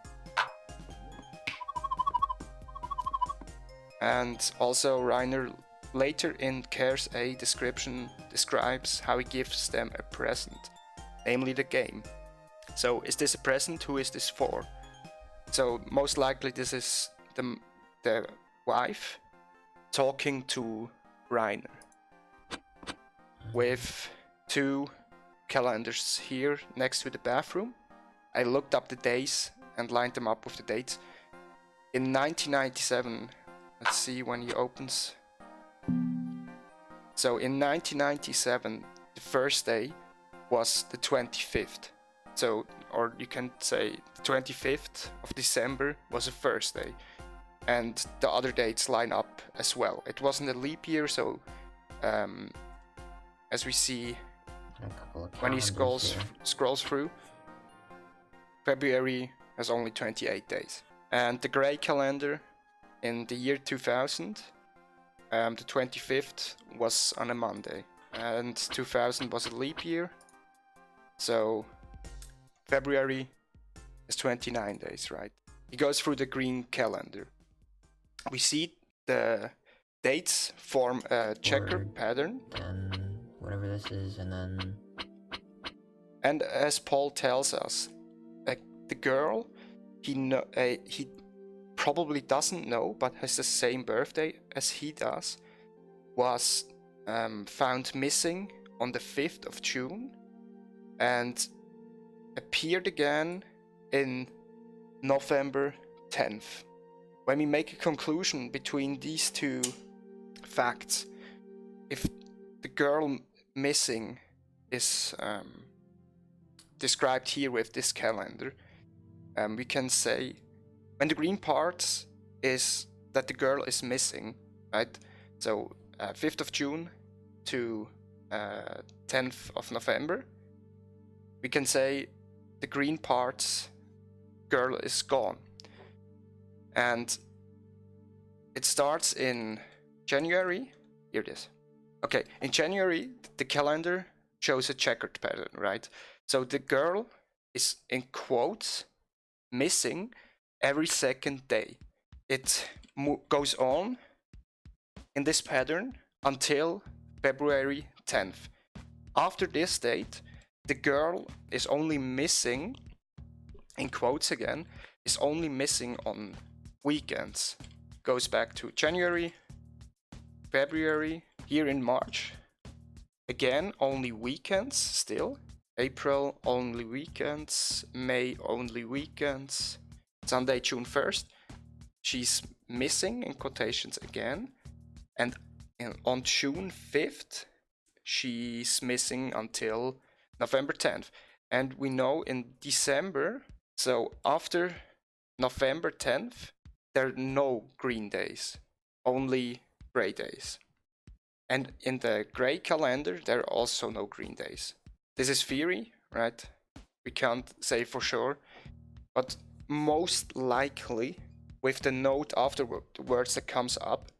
And also Rainer later in Care's A description describes how he gives them a present, namely the game. So is this a present? Who is this for? So most likely this is the wife talking to Rainer with 2 calendars here next to the bathroom. I looked up the days and lined them up with the dates. In 1997, let's see when he opens. So in 1997, the first day was the 25th. So, or you can say the 25th of December was the first day. And the other dates line up as well. It wasn't a leap year, so as we see when he scrolls through, February has only 28 days. And the grey calendar in the year 2000, the 25th was on a Monday, and 2000 was a leap year, so February is 29 days, right? He goes through the green calendar. We see the dates form a checker pattern. And whatever this is, and then... And as Paul tells us, the girl, he probably doesn't know, but has the same birthday as he does. was found missing on the 5th of June and appeared again in November 10th. When we make a conclusion between these two facts, if the girl missing is described here with this calendar, we can say when the green part is that the girl is missing, right? So 5th of June to 10th of November, we can say the green part, girl is gone. And it starts in January. Here it is. Okay, in January, the calendar shows a checkered pattern, right? So the girl is, in quotes, missing every second day. It goes on in this pattern until February 10th. After this date, the girl is only missing, in quotes again, is only missing on weekends. Goes back to January, February, here in March. Again, only weekends still. April, only weekends. May, only weekends. Sunday, June 1st. She's missing, in quotations again. And on June 5th, she's missing until November 10th. And we know in December, so after November 10th, there are no green days, only gray days. And in the gray calendar, there are also no green days. This is theory, right? We can't say for sure, but most likely, with the note afterwards that comes up,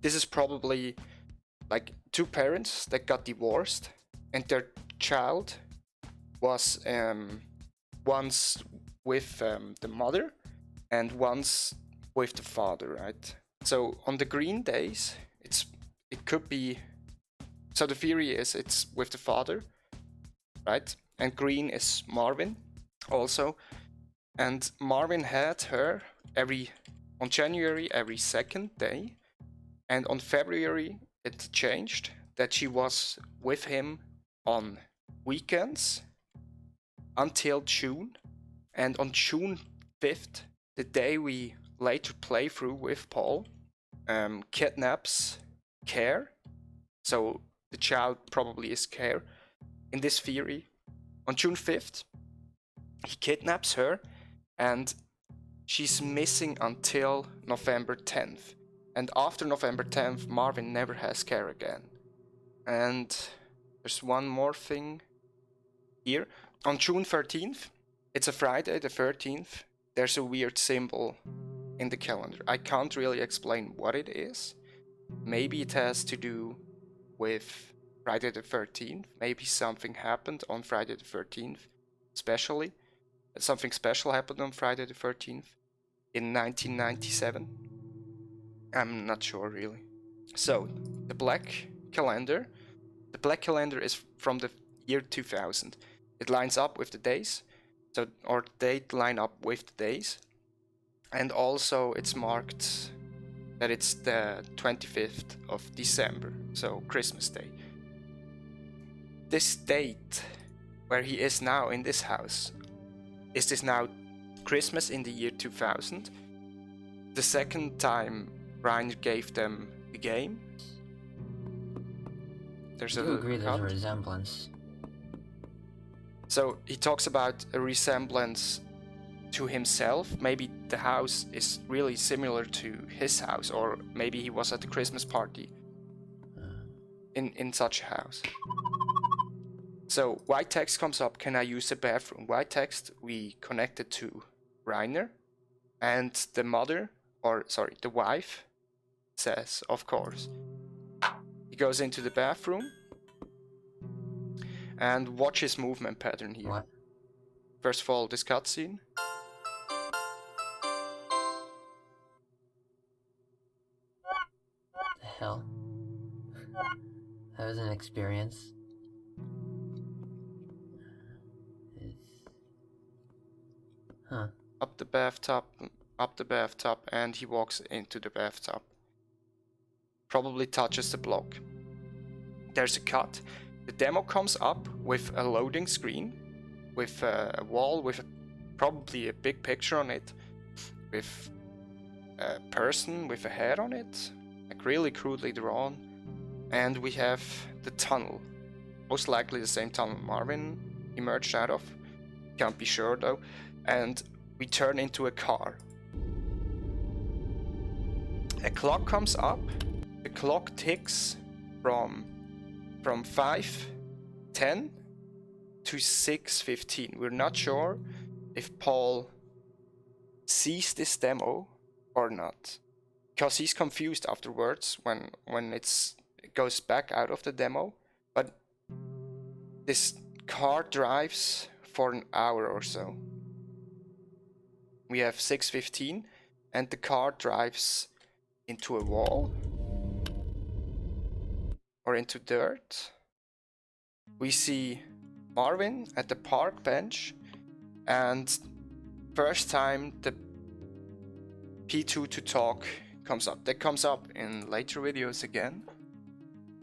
this is probably like two parents that got divorced and their child was once with the mother and once with the father, right? So on the green days, it could be, so the theory is it's with the father, right? And green is Marvin also. And Marvin had her on January every second day. And on February, it changed that she was with him on weekends until June. And on June 5th, the day we later play through with Paul, kidnaps Care. So the child probably is Care. In this theory, on June 5th, he kidnaps her and she's missing until November 10th. And after November 10th, Marvin never has Care again. And there's one more thing here. On June 13th, it's a Friday the 13th, there's a weird symbol in the calendar. I can't really explain what it is. Maybe it has to do with Friday the 13th. Maybe something happened on Friday the 13th, especially. Something special happened on Friday the 13th in 1997. I'm not sure really. So, the black calendar is from the year 2000. It lines up with the days, or the date line up with the days. And also it's marked that it's the 25th of December, so Christmas Day. This date, where he is now in this house, is this now Christmas in the year 2000? The second time Reiner gave them the game. I do agree there's a resemblance. So he talks about a resemblance to himself. Maybe the house is really similar to his house, or maybe he was at the Christmas party in such a house. So white text comes up, can I use the bathroom? White text we connected to Reiner, and the wife says, of course. He goes into the bathroom and watch his movement pattern here. What? First of all, this cutscene. The hell? That was an experience. Huh. Up the bathtub, and he walks into the bathtub. Probably touches the block. there's a cut. The demo comes up with a loading screen, with a wall with probably a big picture on it, with a person with a head on it, like really crudely drawn. And we have the tunnel, most likely the same tunnel Marvin emerged out of, can't be sure though. And we turn into a car. A clock comes up. The clock ticks from 5:10 to 6:15. We're not sure if Paul sees this demo or not, because he's confused afterwards when it goes back out of the demo. But this car drives for an hour or so. We have 6:15 and the car drives into a wall or into dirt. We see Marvin at the park bench, and first time the P2 to talk comes up. That comes up in later videos again,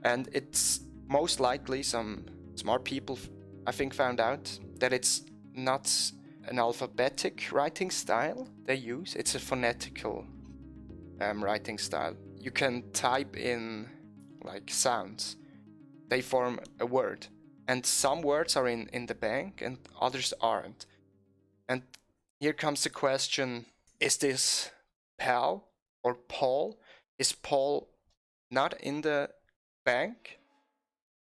and it's most likely some smart people I think found out that it's not an alphabetic writing style they use, it's a phonetical writing style. You can type in like sounds, they form a word, and some words are in the bank and others aren't. And here comes the question, is this Pal or Paul? Is Paul not in the bank,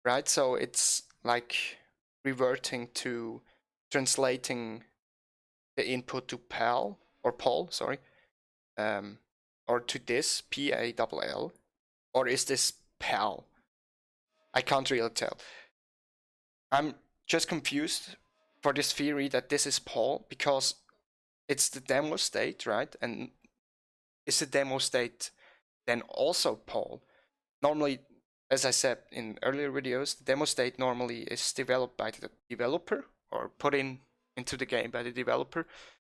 right? So it's like reverting to translating the input to Pal or Paul, sorry, or to this Pall, or is this Pal? I can't really tell. I'm just confused for this theory that this is Paul because it's the demo state, right? And is the demo state then also Paul? Normally, as I said in earlier videos, the demo state normally is developed by the developer or put into the game by the developer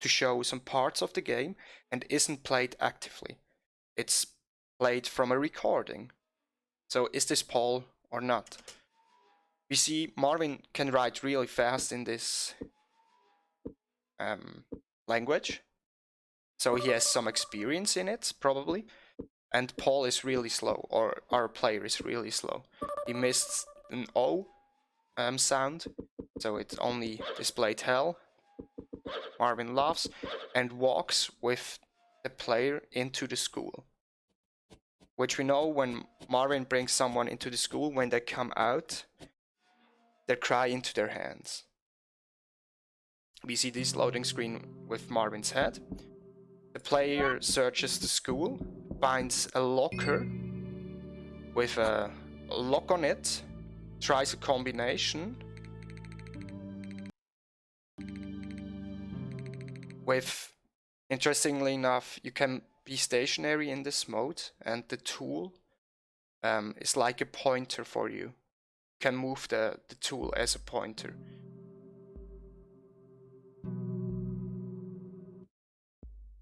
to show some parts of the game and isn't played actively. It's played from a recording. So is this Paul or not? We see Marvin can write really fast in this language, so he has some experience in it probably, and Paul is really slow, or our player is really slow. He missed an O sound, so it's only displayed hell. Marvin laughs and walks with the player into the school, which we know when Marvin brings someone into the school, when they come out, they cry into their hands. We see this loading screen with Marvin's head. The player searches the school, finds a locker with a lock on it, tries a combination with, interestingly enough, you can be stationary in this mode, and the tool is like a pointer for you. You can move the tool as a pointer.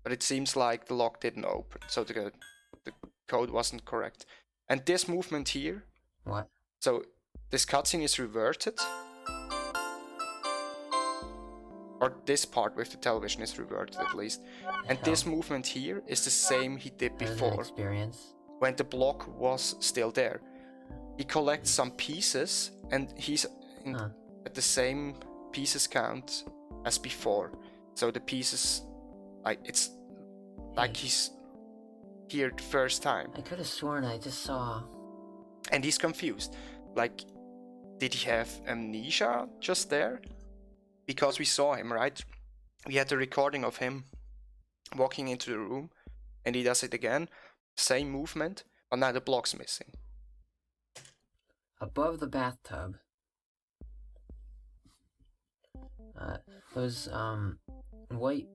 But it seems like the lock didn't open, so the code wasn't correct. And this movement here, What? so this cutscene is reverted, or this part with the television is reverted at least. And this movement here is the same he did before, experience. when the block was still there. He collects some pieces and he's at the same pieces count as before. So the pieces, like it's like he's here the first time. I could have sworn I just saw. And he's confused. Like, did he have amnesia just there? Because we saw him, right? We had the recording of him walking into the room, and he does it again. Same movement, but now the block's missing. Above the bathtub. Those white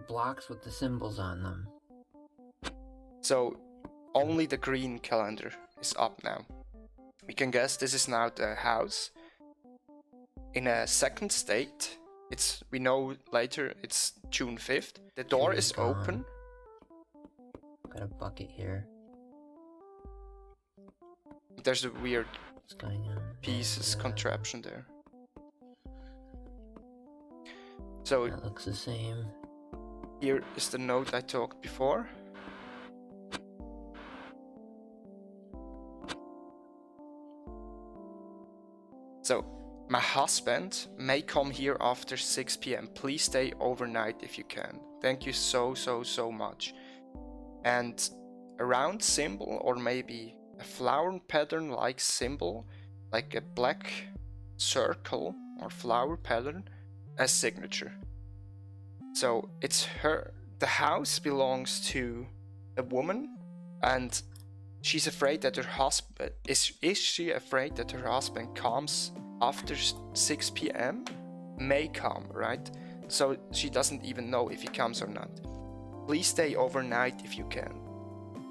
blocks with the symbols on them. So only the green calendar is up now. We can guess this is now the house. In a second state, we know later it's June 5th. The door is open. Got a bucket here. There's a weird What's going on? pieces And, contraption there. So that looks the same. here is the note I talked before. So, my husband may come here after 6 p.m. Please stay overnight if you can. Thank you so much. And a round symbol, or maybe a flower pattern like symbol, like a black circle or flower pattern, as signature. So it's her. The house belongs to a woman, and she's afraid that her husband is she afraid that her husband comes after 6 p.m? May come, right? So she doesn't even know if he comes or not. Please stay overnight if you can.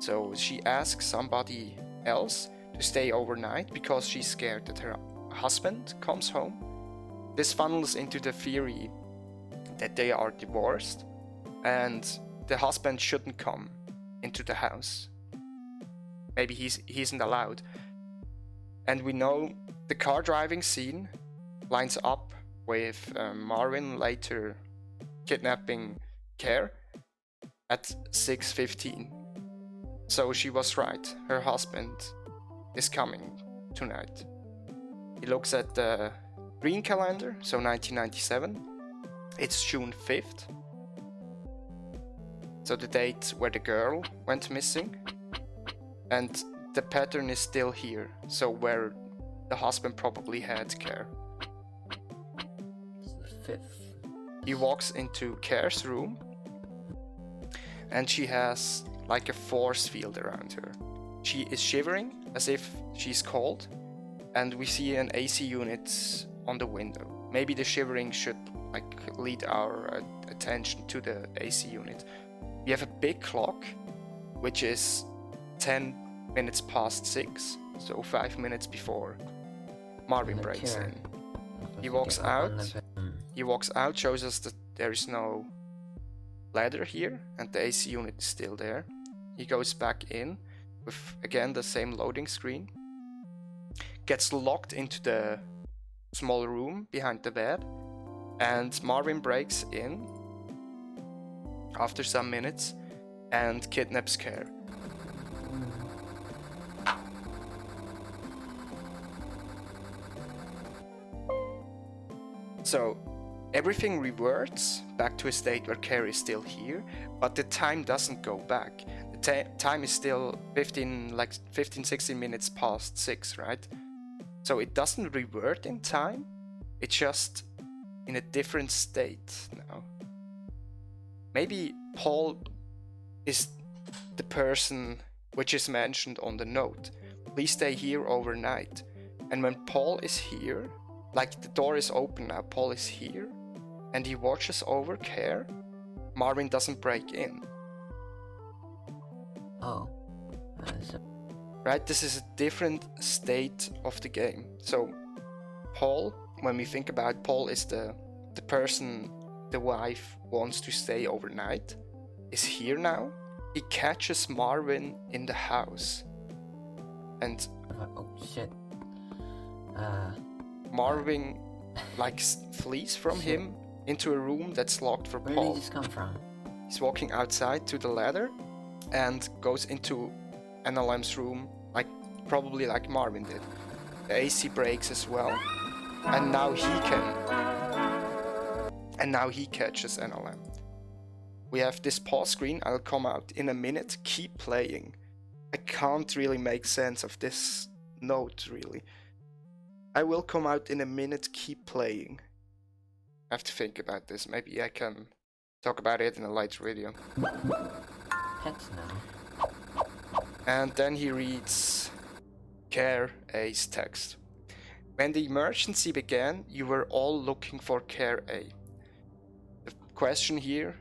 So she asks somebody else to stay overnight because she's scared that her husband comes home. This funnels into the theory that they are divorced and the husband shouldn't come into the house. Maybe he isn't allowed. And we know the car driving scene lines up with Marvin later kidnapping Care at 6:15. So she was right. Her husband is coming tonight. He looks at the green calendar, so 1997. It's June 5th. So the date where the girl went missing. And the pattern is still here, so where the husband probably had Care. It's the 5th. He walks into Care's room, and she has like a force field around her. She is shivering as if she's cold, and we see an AC unit on the window. Maybe the shivering should like lead our attention to the AC unit. We have a big clock, which is 10 minutes past 6, so 5 minutes before Marvin And the breaks Care. in. He walks out. He walks out, shows us that there is no ladder here, and the AC unit is still there. He goes back in with again the same loading screen. Gets locked into the small room behind the bed, and Marvin breaks in after some minutes and kidnaps Care. So everything reverts back to a state where Care is still here, but the time doesn't go back. The time is still 15-16 minutes past 6, right? So it doesn't revert in time, it's just in a different state now. Maybe Paul is the person which is mentioned on the note. Please stay here overnight. And when Paul is here, like the door is open now, Paul is here, and he watches over Care, Marvin doesn't break in. Oh. Right, this is a different state of the game. So Paul, when we think about Paul, is the person the wife wants to stay overnight, is here now. He catches Marvin in the house. And Oh shit. Marvin flees from him into a room that's locked for Where Paul. did he just come from? He's walking outside to the ladder and goes into NLM's room, probably like Marvin did. The AC breaks as well, and now he catches NLM. We have this pause screen. I'll come out in a minute. Keep playing. I can't really make sense of this note, really. I will come out in a minute. Keep playing. I have to think about this. Maybe I can talk about it in a later video. Pets now. And then he reads Care A's text. When the emergency began, you were all looking for Care A. The question here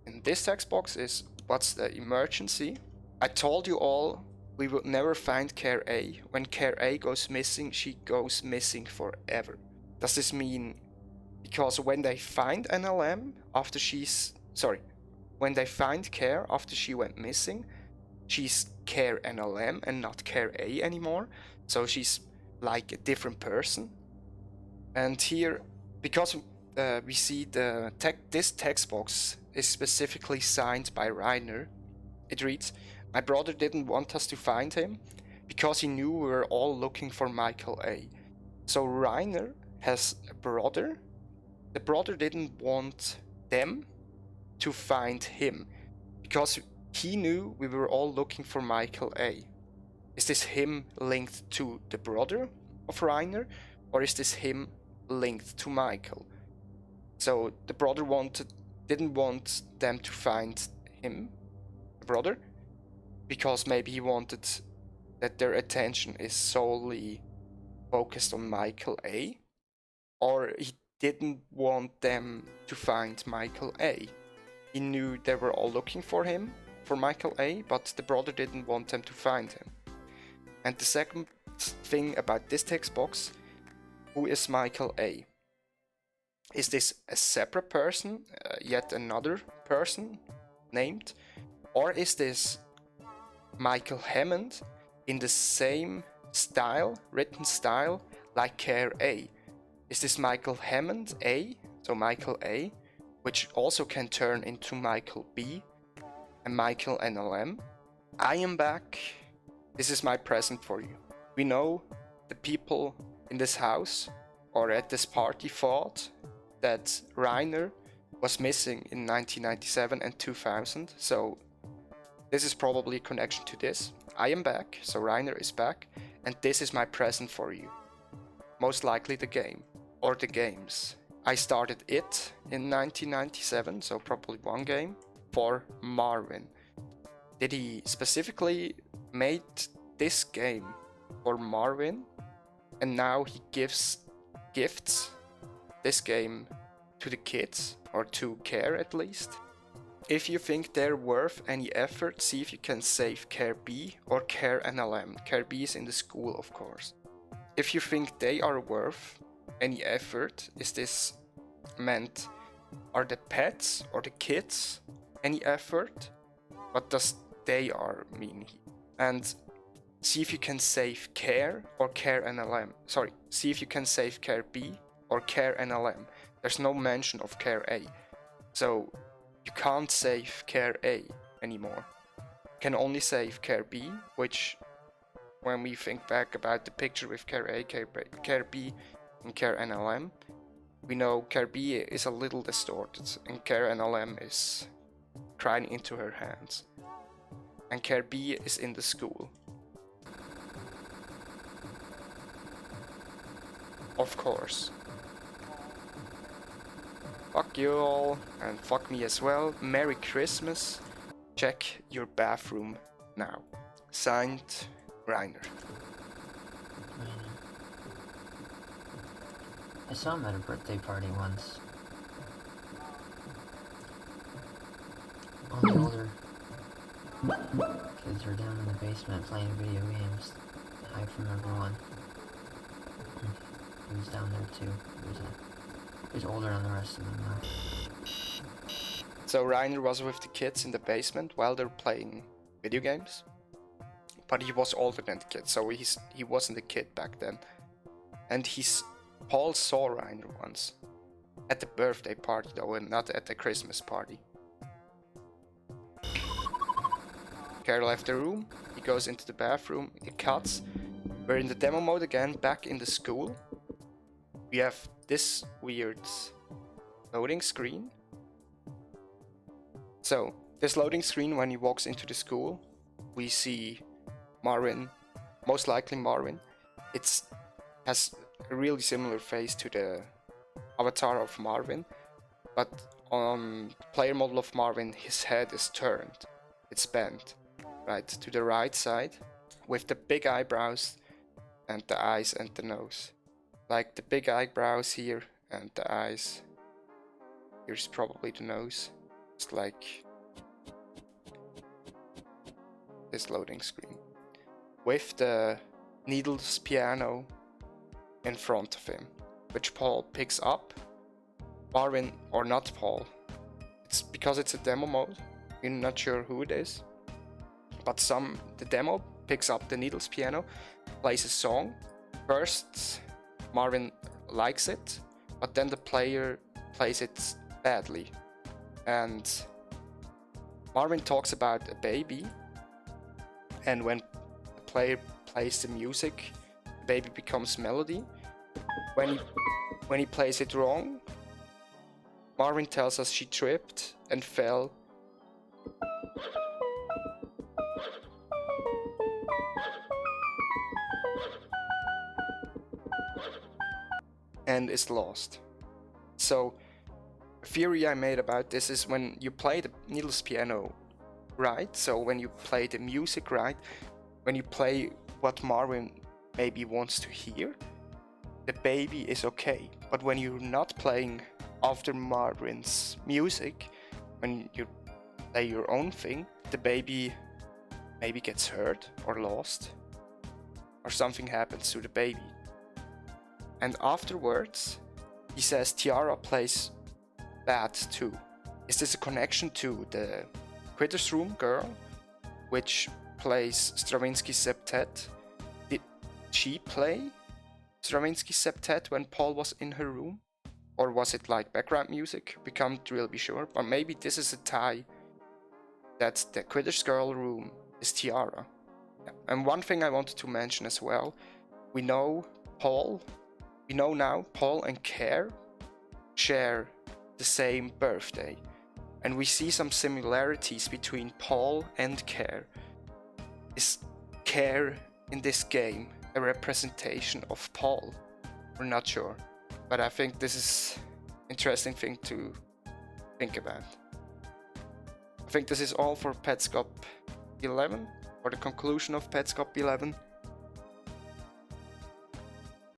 in this text box is, what's the emergency? I told you all we would never find Care A. When Care A goes missing, she goes missing forever. Does this mean because when they find NLM after when they find Care after she went missing, she's Care NLM and not Care A anymore? So she's like a different person. And here, because we see this text box is specifically signed by Reiner, it reads, "My brother didn't want us to find him because he knew we were all looking for Michael A." So Reiner has a brother. The brother didn't want them to find him because he knew we were all looking for Michael A. Is this him linked to the brother of Reiner, or is this him linked to Michael? So the brother didn't want them to find him, the brother, because maybe he wanted that their attention is solely focused on Michael A, or he didn't want them to find Michael A. He knew they were all looking for him, for Michael A, but the brother didn't want them to find him. And the second thing about this text box, who is Michael A? Is this a separate person, yet another person named? Or is this Michael Hammond in the same style, written style, like Care A? Is this Michael Hammond A, so Michael A, which also can turn into Michael B and Michael NLM? I am back. This is my present for you. We know the people in this house or at this party thought that Reiner was missing in 1997 and 2000, so this is probably a connection to this. I am back, so Reiner is back, and this is my present for you. Most likely the game, or the games. I started it in 1997, so probably one game, for Marvin. Did he specifically made this game for Marvin, and now he gifts this game to the kids, or to Care at least? If you think they're worth any effort, see if you can save Care B or Care NLM. Care B is in the school, of course. If you think they are worth any effort, is this meant, are the pets or the kids any effort? What does they are mean here? And see if you can save Care or Care NLM. Sorry, see if you can save Care B or Care NLM. There's no mention of Care A. So you can't save Care A anymore. You can only save Care B, which, when we think back about the picture with Care A, Care B, and Care NLM, we know Care B is a little distorted, and Care NLM is crying into her hands. And Care B is in the school. Of course. Fuck you all, and fuck me as well. Merry Christmas. Check your bathroom now. Signed, Reiner. I saw him at a birthday party once. All the older kids were down in the basement playing video games, hide from everyone. He was down there too. He was older than the rest of them though. So Reiner was with the kids in the basement while they're playing video games. But he was older than the kids, so he wasn't a kid back then. And Paul saw Reiner once. At the birthday party though, and not at the Christmas party. Care left the room, he goes into the bathroom, it cuts. We're in the demo mode again, back in the school. We have this weird loading screen. So, this loading screen, when he walks into the school, we see Marvin, most likely Marvin. It has a really similar face to the avatar of Marvin, but on the player model of Marvin, his head is turned. It's bent, right, to the right side, with the big eyebrows and the eyes and the nose. Like the big eyebrows here and the eyes. Here's probably the nose. It's like this loading screen. With the needles piano in front of him, which Paul picks up. Marvin, or not Paul. It's because it's a demo mode. We're not sure who it is. But the demo picks up the needles piano, plays a song, First, Marvin likes it, but then the player plays it badly. And Marvin talks about a baby, and when the player plays the music, the baby becomes melody. When he plays it wrong, Marvin tells us she tripped and fell. And is lost. So, a theory I made about this is when you play the needless piano right, so when you play the music right, when you play what Marvin maybe wants to hear, the baby is okay. But when you're not playing after Marvin's music, when you play your own thing, the baby maybe gets hurt or lost, or something happens to the baby. And afterwards, he says Tiara plays bad too. Is this a connection to the Quitter's Room girl, which plays Stravinsky's Septet? Did she play Stravinsky's Septet when Paul was in her room? Or was it like background music? We can't really be sure, but maybe this is a tie that the Quitter's Girl room is Tiara. And one thing I wanted to mention as well, we know now Paul and Care share the same birthday, and we see some similarities between Paul and Care. Is Care in this game a representation of Paul? We're not sure, but I think this is an interesting thing to think about. I think this is all for Petscop 11, or the conclusion of Petscop 11.